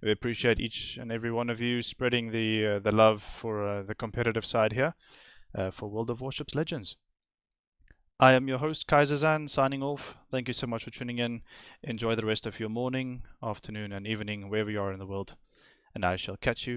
We appreciate each and every one of you spreading the love for the competitive side here for World of Warships Legends. I am your host, Kaiser Zan, signing off. Thank you so much for tuning in. Enjoy the rest of your morning, afternoon, and evening, wherever you are in the world. And I shall catch you